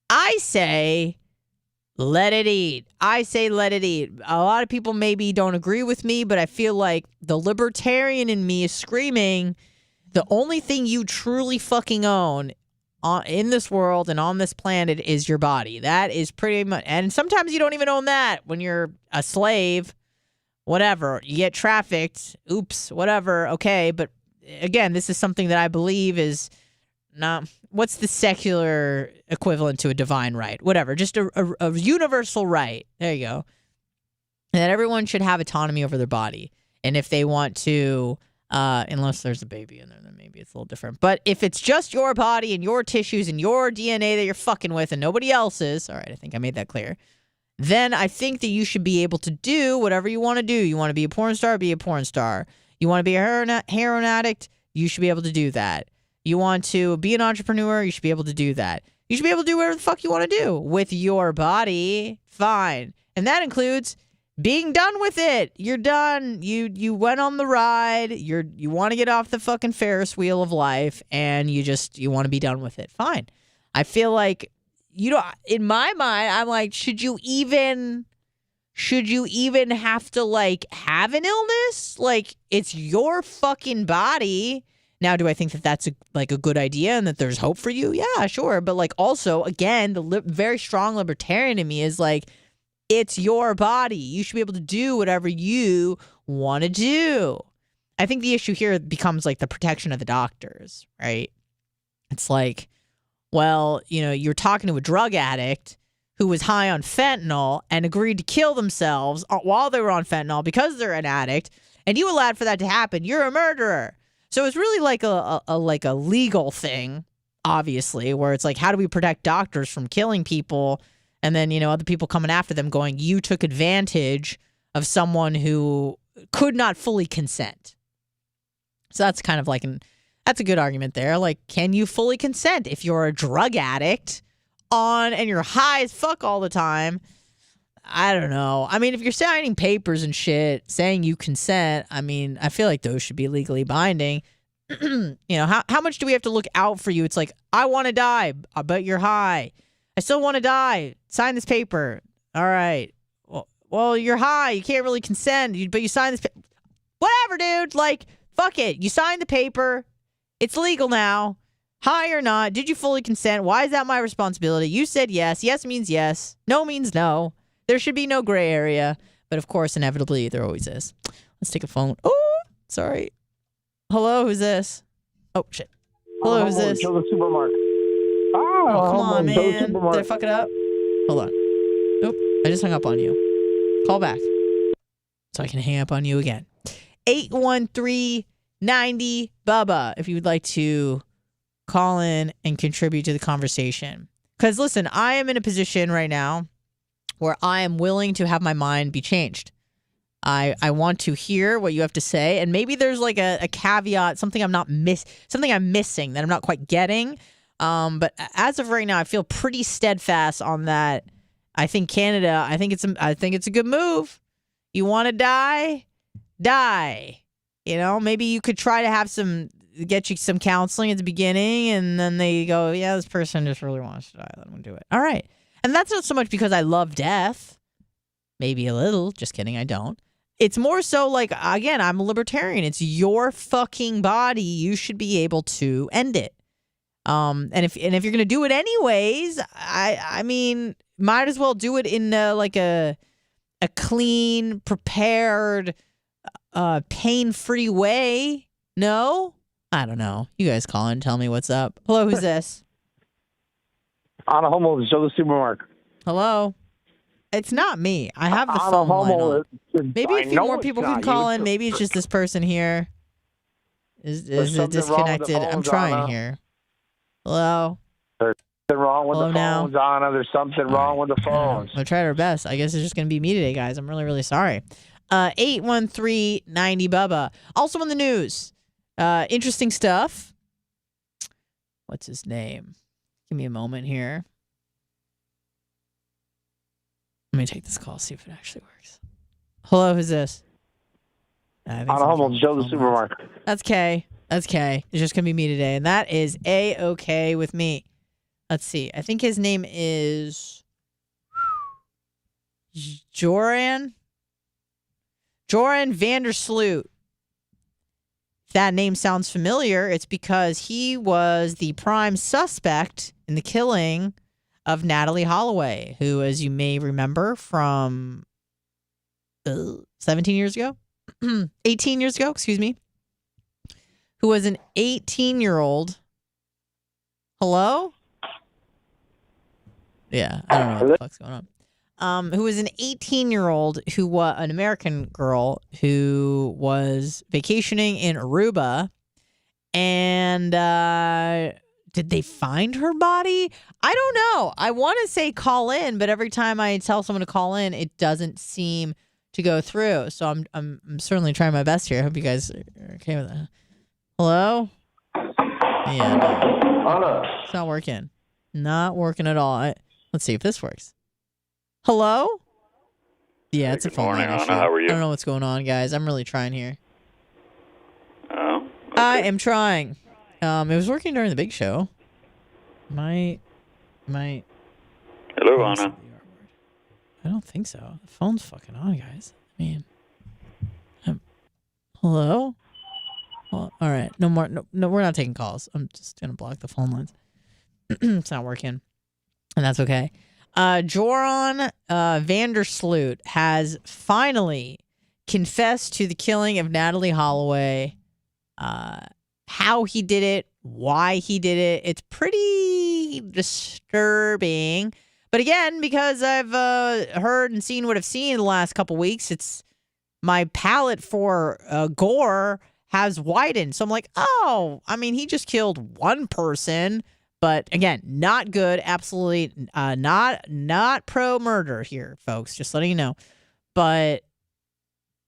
I say let it eat. I say let it eat. A lot of people maybe don't agree with me, but I feel like the libertarian in me is screaming the only thing you truly fucking own in this world and on this planet is your body. That is pretty much, and sometimes you don't even own that when you're a slave, whatever. You get trafficked, oops, whatever, okay. But again, this is something that I believe is not, what's the secular equivalent to a divine right? Whatever, just a universal right. There you go. And that everyone should have autonomy over their body. And if they want to, unless there's a baby in there, then maybe it's a little different. But if it's just your body and your tissues and your DNA that you're fucking with and nobody else's, all right, I think I made that clear, then I think that you should be able to do whatever you want to do. You want to be a porn star, be a porn star. You want to be a heroin addict, you should be able to do that. You want to be an entrepreneur, you should be able to do that. You should be able to do whatever the fuck you want to do with your body. Fine. And that includes being done with it. You're done. You went on the ride. You want to get off the fucking Ferris wheel of life and you want to be done with it. Fine. I feel like, in my mind, I'm like, should you even have to like have an illness? Like, it's your fucking body. Now, do I think that that's a good idea and that there's hope for you? Yeah, sure. But like also, again, the very strong libertarian in me is like, it's your body. You should be able to do whatever you want to do. I think the issue here becomes like the protection of the doctors, right? It's like, well, you're talking to a drug addict who was high on fentanyl and agreed to kill themselves while they were on fentanyl because they're an addict, and you allowed for that to happen. You're a murderer. So it's really like a legal thing, obviously, where it's like, how do we protect doctors from killing people? And then, other people coming after them going, you took advantage of someone who could not fully consent. So that's kind of like that's a good argument there. Like, can you fully consent if you're a drug addict and you're high as fuck all the time? I don't know. I mean, if you're signing papers and shit saying you consent, I mean, I feel like those should be legally binding. How much do we have to look out for you? It's like, I want to die, but you're high. I still want to die. Sign this paper. All right. Well, you're high. You can't really consent, but you signed this paper. Whatever, dude. Like, fuck it. You signed the paper. It's legal now. High or not. Did you fully consent? Why is that my responsibility? You said yes. Yes means yes. No means no. There should be no gray area. But of course, inevitably, there always is. Let's take a phone. Oh, sorry. Hello, who's this? Oh, shit. Hello, who's this? Joe the Supermarket. Oh, come on, man. Did I fuck it up? Hold on. Nope. I just hung up on you. Call back so I can hang up on you again. 813-90 Bubba if you would like to call in and contribute to the conversation. Because listen, I am in a position right now where I am willing to have my mind be changed. I want to hear what you have to say, and maybe there's like a caveat, something I'm missing that I'm not quite getting. But as of right now, I feel pretty steadfast on that. I think Canada, I think it's a good move. You want to die? Die. Maybe you could try to get you some counseling at the beginning, and then they go, yeah, this person just really wants to die. Let them do it. All right. And that's not so much because I love death. Maybe a little. Just kidding. I don't. It's more so like, again, I'm a libertarian. It's your fucking body. You should be able to end it. And if you're going to do it anyways, I mean, might as well do it in like a clean, prepared, pain-free way. No? I don't know. You guys call in. Tell me what's up. Hello, who's this? Anna Hummel, Joe the Supermarket. Hello? It's not me. I have the phone line on. Maybe a few more people can call in. Maybe it's just this person here is it disconnected. I'm trying here. Hello? There's something wrong with Hello the now? phones, Anna. There's something wrong with the phones. We'll try our best. I guess it's just going to be me today, guys. I'm really, really sorry. 813-90 Bubba. Also in the news, interesting stuff. What's his name? Give me a moment here. Let me take this call, see if it actually works. Hello, who's this? Anna Hummel, Joe the Supermarket. That's Kay. That's Kay. It's just going to be me today, and that is A-okay with me. Let's see. I think his name is Joran Vandersloot. If that name sounds familiar, it's because he was the prime suspect in the killing of Natalie Holloway, who, as you may remember from 17 years ago, 18 years ago, excuse me, who was an 18-year-old. Hello? Yeah, I don't know what the fuck's going on. Who was an 18-year-old who was an American girl who was vacationing in Aruba. And did they find her body? I don't know. I want to say call in, but every time I tell someone to call in, it doesn't seem to go through. So I'm certainly trying my best here. I hope you guys are okay with that. Hello? Yeah, no. It's not working. Not working at all. Let's see if this works. Hello? Yeah, it's a phone line issue. How are you? I don't know what's going on, guys. I'm really trying here. Oh, okay. I am trying. It was working during the big show. My. Hello, Anna. I don't think so. The phone's fucking on, guys. I mean, hello? Well, all right. No more. No, we're not taking calls. I'm just gonna block the phone lines. It's not working, and that's okay. Joran Vandersloot has finally confessed to the killing of Natalie Holloway. How he did it, why he did it. It's pretty disturbing. But again, because I've heard and seen what I've seen in the last couple weeks, it's my palate for gore has widened. So I'm like, oh, I mean, he just killed one person. But again, not good. Absolutely not pro murder here, folks. Just letting you know. But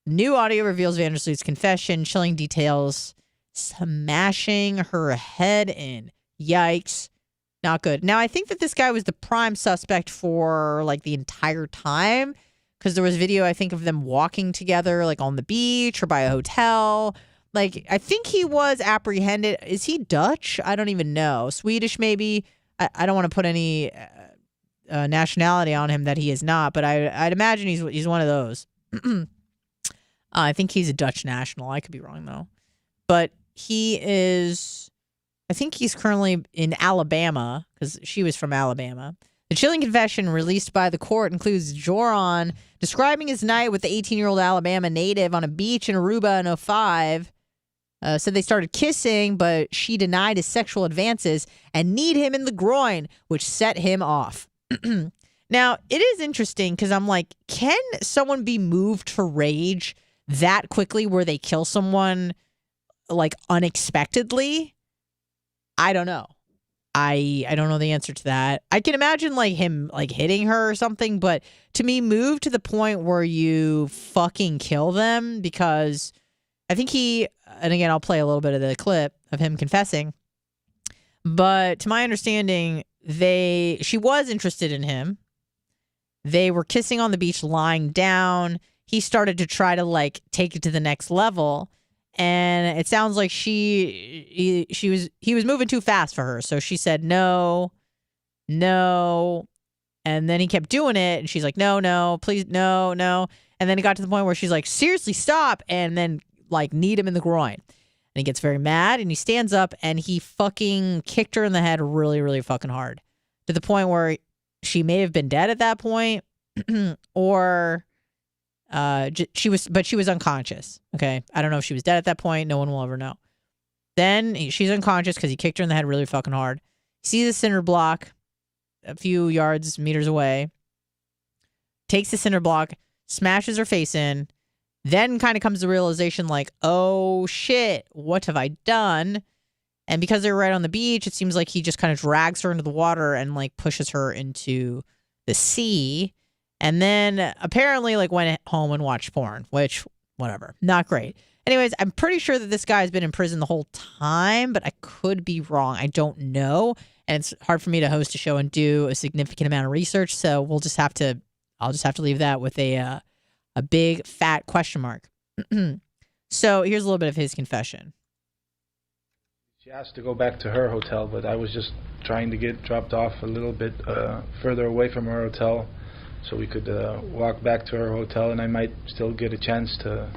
new audio reveals Vandersloot's confession, chilling details, smashing her head in. Yikes. Not good. Now, I think that this guy was the prime suspect for like the entire time because there was video, I think, of them walking together like on the beach or by a hotel. Like, I think he was apprehended. Is he Dutch? I don't even know. Swedish, maybe. I don't want to put any nationality on him that he is not, but I'd imagine he's one of those. I think he's a Dutch national. I could be wrong, though. But he is, I think he's currently in Alabama because she was from Alabama. The chilling confession released by the court includes Joran describing his night with the 18-year-old Alabama native on a beach in Aruba in 2005. Said they started kissing, but she denied his sexual advances and kneed him in the groin, which set him off. Now, it is interesting because I'm like, can someone be moved to rage that quickly where they kill someone like unexpectedly? I don't know. I don't know the answer to that. I can imagine like him like hitting her or something, but to me, move to the point where you fucking kill them because I think and again, I'll play a little bit of the clip of him confessing, but to my understanding, she was interested in him. They were kissing on the beach, lying down. He started to try to like take it to the next level. And it sounds like he was moving too fast for her. So she said, no. And then he kept doing it. And she's like, no, please, no. And then it got to the point where she's like, seriously, stop. And then like kneed him in the groin. And he gets very mad and he stands up and he fucking kicked her in the head really, really fucking hard to the point where she may have been dead at that point or she was unconscious. Okay. I don't know if she was dead at that point. No one will ever know. Then she's unconscious because he kicked her in the head really fucking hard. Sees a cinder block a few meters away, takes the cinder block, smashes her face in, then kind of comes to the realization like, oh shit, what have I done? And because they're right on the beach, it seems like he just kind of drags her into the water and like pushes her into the sea. And then apparently like went home and watched porn, which whatever, not great. Anyways, I'm pretty sure that this guy's been in prison the whole time, but I could be wrong. I don't know. And it's hard for me to host a show and do a significant amount of research. So I'll just have to leave that with a big fat question mark. So here's a little bit of his confession. She asked to go back to her hotel, but I was just trying to get dropped off a little bit further away from her hotel so we could walk back to her hotel and I might still get a chance to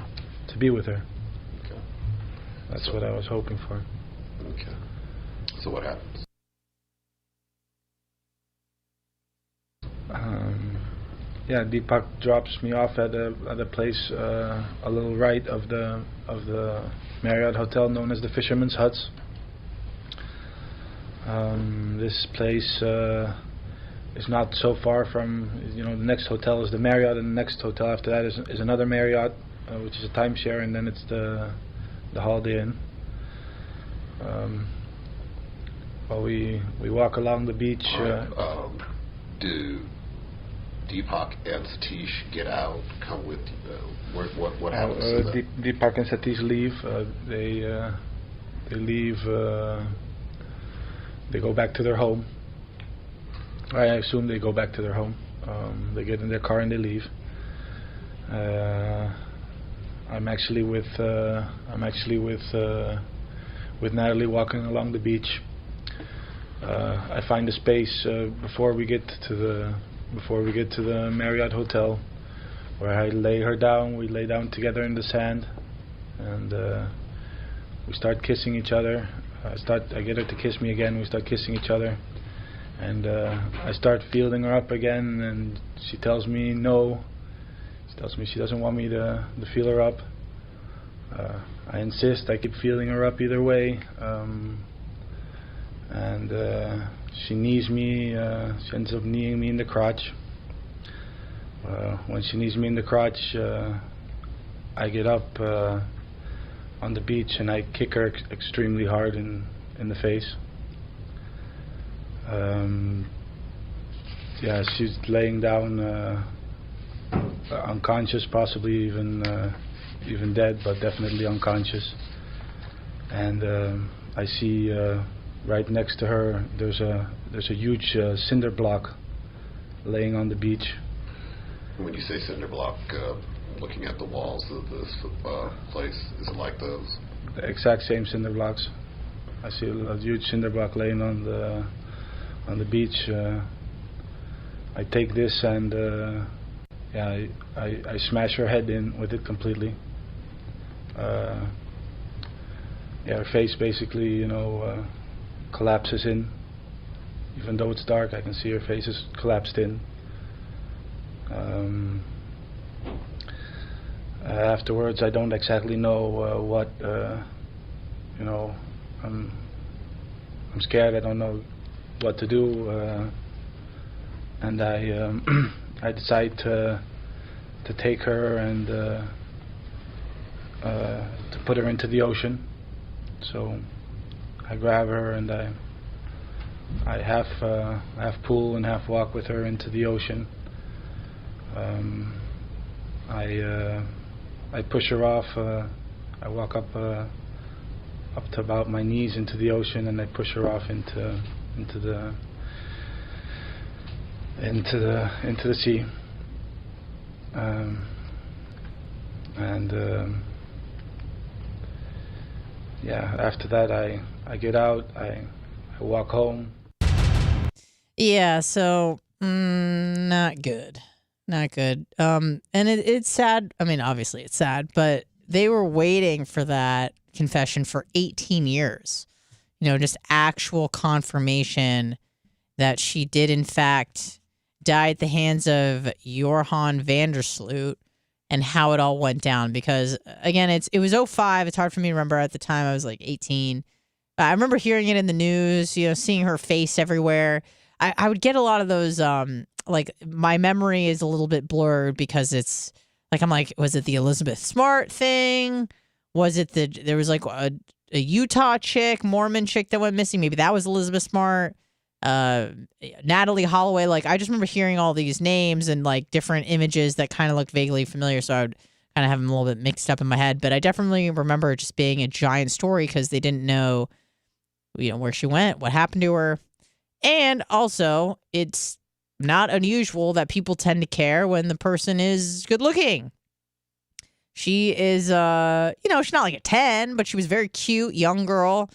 be with her. Okay. That's what I was hoping for. Okay. So what happens? Yeah, Deepak drops me off at a place a little right of the Marriott hotel known as the Fisherman's Huts. This place is not so far from, the next hotel is the Marriott, and the next hotel after that is another Marriott, which is a timeshare, and then it's the Holiday Inn. Well, we walk along the beach. Do Deepak and Satish get out? Come with what happens? Deepak and Satish leave. They leave. They go back to their home. I assume they go back to their home. They get in their car and they leave. I'm actually with Natalie walking along the beach. I find a space before we get to the Marriott hotel, where I lay her down. We lay down together in the sand, and we start kissing each other. I get her to kiss me again. We start kissing each other, and I start feeling her up again. And she tells me no. She tells me she doesn't want me to feel her up. I insist. I keep feeling her up either way. And she knees me. She ends up kneeing me in the crotch. When she knees me in the crotch, I get up on the beach and I kick her extremely hard in the face. Yeah, she's laying down unconscious, possibly even dead, but definitely unconscious. And I see right next to her there's a huge cinder block laying on the beach. When you say cinder block, looking at the walls of this place, is it like those? The exact same cinder blocks. I see a huge cinder block laying on the beach. I take this and I smash her head in with it completely. Her face basically, collapses in. Even though it's dark, I can see her face is collapsed in. Afterwards, I don't exactly know what. I'm scared. I don't know what to do, and I I decide to take her and to put her into the ocean. So I grab her and I half pull and half walk with her into the ocean. I push her off. I walk up to about my knees into the ocean, and I push her off into the sea. After that I get out. I walk home. Yeah, so not good. Not good. And it's sad. I mean, obviously it's sad, but they were waiting for that confession for 18 years. Just actual confirmation that she did in fact die at the hands of Johan Vandersloot and how it all went down. Because again, it was 2005. It's hard for me to remember. At the time I was like 18. I remember hearing it in the news, seeing her face everywhere. I would get a lot of those, like my memory is a little bit blurred because it's like, I'm like, was it the Elizabeth Smart thing? Was it there was like Utah chick, Mormon chick that went missing. Maybe that was Elizabeth Smart. Natalie Holloway. Like, I just remember hearing all these names and like different images that kind of looked vaguely familiar. So I would kind of have them a little bit mixed up in my head. But I definitely remember it just being a giant story because they didn't know, where she went, what happened to her. And also, it's not unusual that people tend to care when the person is good looking. She is, she's not like a 10, but she was very cute, young girl.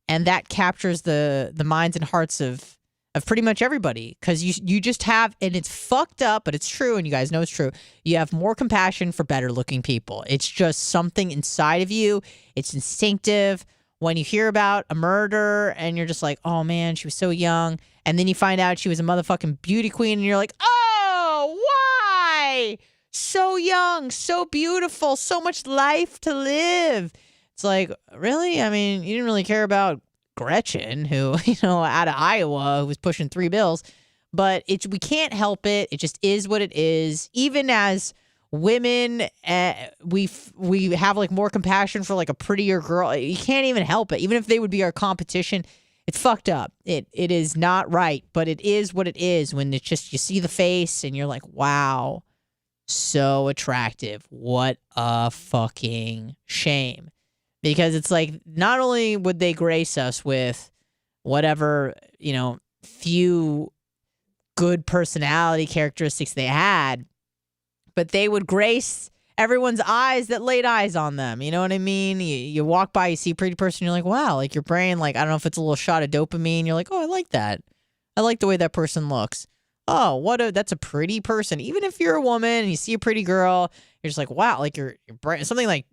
And that captures the minds and hearts of pretty much everybody. Because you just have, and it's fucked up, but it's true, and you guys know it's true. You have more compassion for better looking people. It's just something inside of you. It's instinctive. When you hear about a murder and you're just like, oh man, she was so young. And then you find out she was a motherfucking beauty queen and you're like, oh, why? So young, so beautiful, so much life to live. It's like, really? I mean, you didn't really care about Gretchen, who, out of Iowa, who was pushing 3 bills. But we can't help it. It just is what it is. Even as women, we have like more compassion for like a prettier girl. You can't even help it. Even if they would be our competition, it's fucked up. It is not right, but it is what it is when it's just you see the face and you're like, wow, so attractive. What a fucking shame. Because it's like, not only would they grace us with whatever, few good personality characteristics they had, but they would grace everyone's eyes that laid eyes on them. You know what I mean? You walk by, you see a pretty person, you're like, wow, like your brain, like, I don't know if it's a little shot of dopamine. You're like, oh, I like that. I like the way that person looks. Oh, that's a pretty person. Even if you're a woman and you see a pretty girl, you're just like, wow, like your brain, something like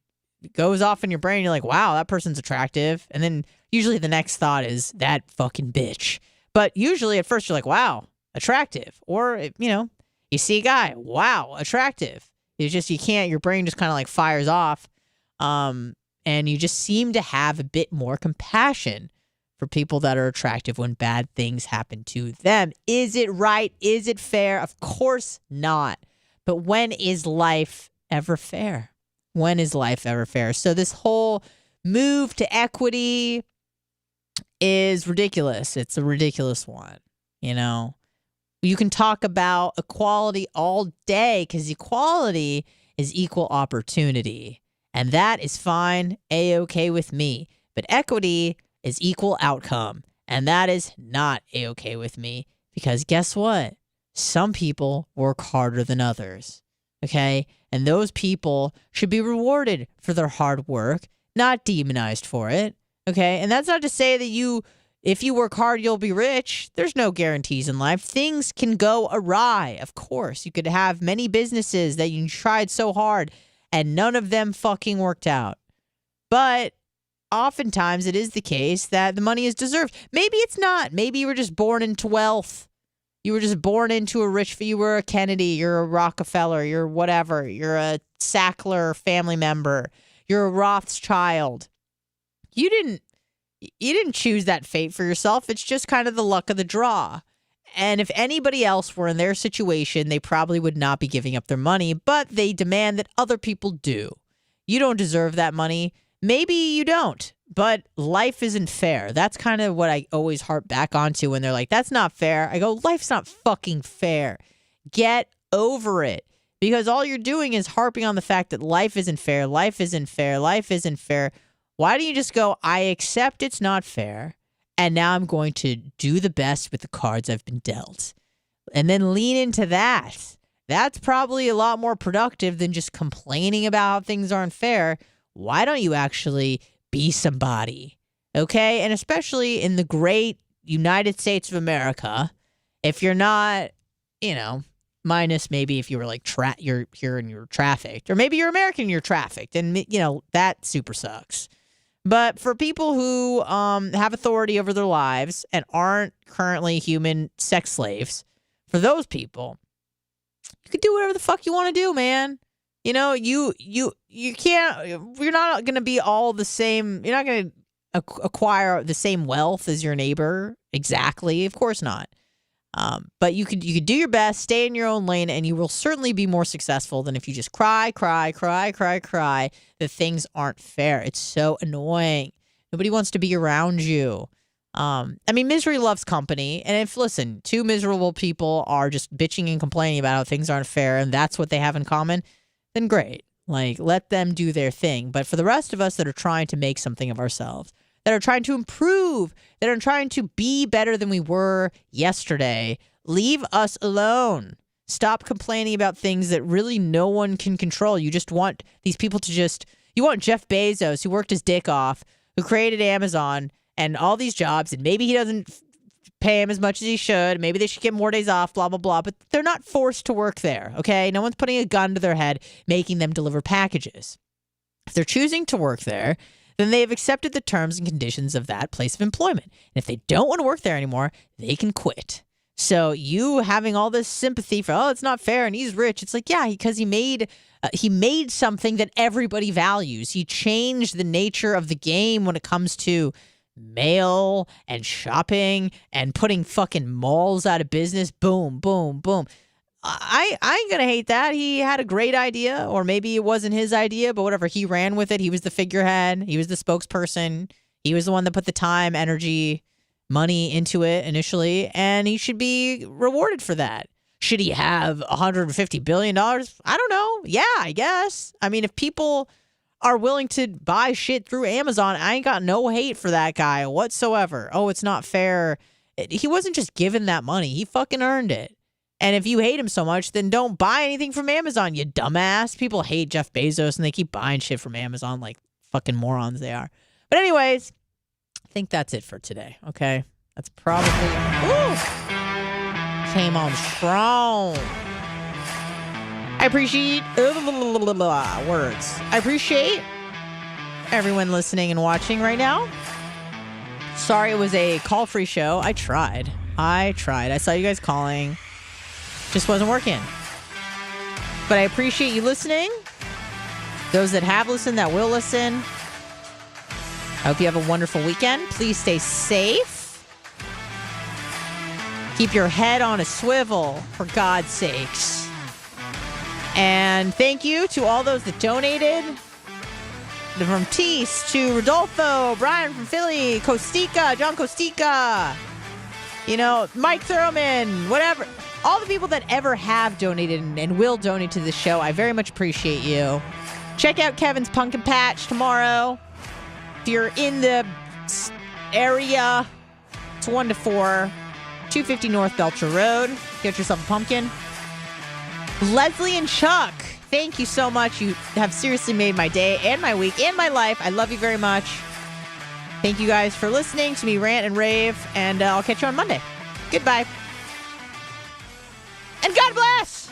goes off in your brain. You're like, wow, that person's attractive. And then usually the next thought is that fucking bitch. But usually at first you're like, wow, attractive. Or, you see a guy, wow, attractive. It's just, your brain just kind of like fires off. And you just seem to have a bit more compassion for people that are attractive when bad things happen to them. Is it right? Is it fair? Of course not. But when is life ever fair? When is life ever fair? So this whole move to equity is ridiculous. It's a ridiculous one, You can talk about equality all day because equality is equal opportunity. And that is fine, A-okay with me. But equity is equal outcome. And that is not A-okay with me. Because guess what? Some people work harder than others. Okay? And those people should be rewarded for their hard work, not demonized for it. Okay? And that's not to say that if you work hard, you'll be rich. There's no guarantees in life. Things can go awry, of course. You could have many businesses that you tried so hard and none of them fucking worked out. But oftentimes it is the case that the money is deserved. Maybe it's not. Maybe you were just born into wealth. You were just born into you were a Kennedy, you're a Rockefeller, you're whatever. You're a Sackler family member. You're a Rothschild. You didn't choose that fate for yourself. It's just kind of the luck of the draw. And if anybody else were in their situation, they probably would not be giving up their money, but they demand that other people do. You don't deserve that money. Maybe you don't, but life isn't fair. That's kind of what I always harp back onto when they're like, that's not fair. I go, life's not fucking fair. Get over it. Because all you're doing is harping on the fact that life isn't fair. Life isn't fair. Life isn't fair. Why don't you just go, I accept it's not fair, and now I'm going to do the best with the cards I've been dealt. And then lean into that. That's probably a lot more productive than just complaining about how things aren't fair. Why don't you actually be somebody? Okay? And especially in the great United States of America, if you're not, minus maybe if you were like you're here and you're trafficked, or maybe you're American and you're trafficked, and that super sucks. But for people who have authority over their lives and aren't currently human sex slaves, for those people, you can do whatever the fuck you want to do, man. You can't. You're not going to be all the same. You're not going to acquire the same wealth as your neighbor. Exactly, of course not. But you could do your best, stay in your own lane, and you will certainly be more successful than if you just cry that things aren't fair. It's so annoying. Nobody wants to be around you. I mean, misery loves company. And if, listen, two miserable people are just bitching and complaining about how things aren't fair and that's what they have in common, then great. Like, let them do their thing. But for the rest of us that are trying to make something of ourselves, that are trying to improve, that are trying to be better than we were yesterday, leave us alone. Stop complaining about things that really no one can control. You just want these people to you want Jeff Bezos, who worked his dick off, who created Amazon and all these jobs, and maybe he doesn't pay him as much as he should. Maybe they should get more days off, blah, blah, blah. But they're not forced to work there, okay? No one's putting a gun to their head, making them deliver packages. If they're choosing to work there, then they have accepted the terms and conditions of that place of employment. And if they don't want to work there anymore, they can quit. So you having all this sympathy for, oh, it's not fair and he's rich. It's like, yeah, because he made something that everybody values. He changed the nature of the game when it comes to mail and shopping and putting fucking malls out of business. Boom, boom, boom. I ain't gonna hate that. He had a great idea, or maybe it wasn't his idea, but whatever. He ran with it. He was the figurehead. He was the spokesperson. He was the one that put the time, energy, money into it initially, and he should be rewarded for that. Should he have $150 billion? I don't know. Yeah, I guess. I mean, if people are willing to buy shit through Amazon, I ain't got no hate for that guy whatsoever. Oh, it's not fair. He wasn't just given that money. He fucking earned it. And if you hate him so much, then don't buy anything from Amazon, you dumbass. People hate Jeff Bezos and they keep buying shit from Amazon like fucking morons they are. But anyways, I think that's it for today, okay? That's probably... Ooh! Came on strong. I appreciate... words. I appreciate everyone listening and watching right now. Sorry it was a call-free show. I tried. I saw you guys calling. Just wasn't working. But I appreciate you listening. Those that have listened, that will listen. I hope you have a wonderful weekend. Please stay safe. Keep your head on a swivel, for God's sakes. And thank you to all those that donated. From Tease to Rodolfo, Brian from Philly, Costica, John Costica, Mike Thurman, whatever. All the people that ever have donated and will donate to the show, I very much appreciate you. Check out Kevin's Pumpkin Patch tomorrow. If you're in the area, it's 1 to 4, 250 North Belcher Road. Get yourself a pumpkin. Leslie and Chuck, thank you so much. You have seriously made my day and my week and my life. I love you very much. Thank you guys for listening to me rant and rave, and I'll catch you on Monday. Goodbye. And God bless!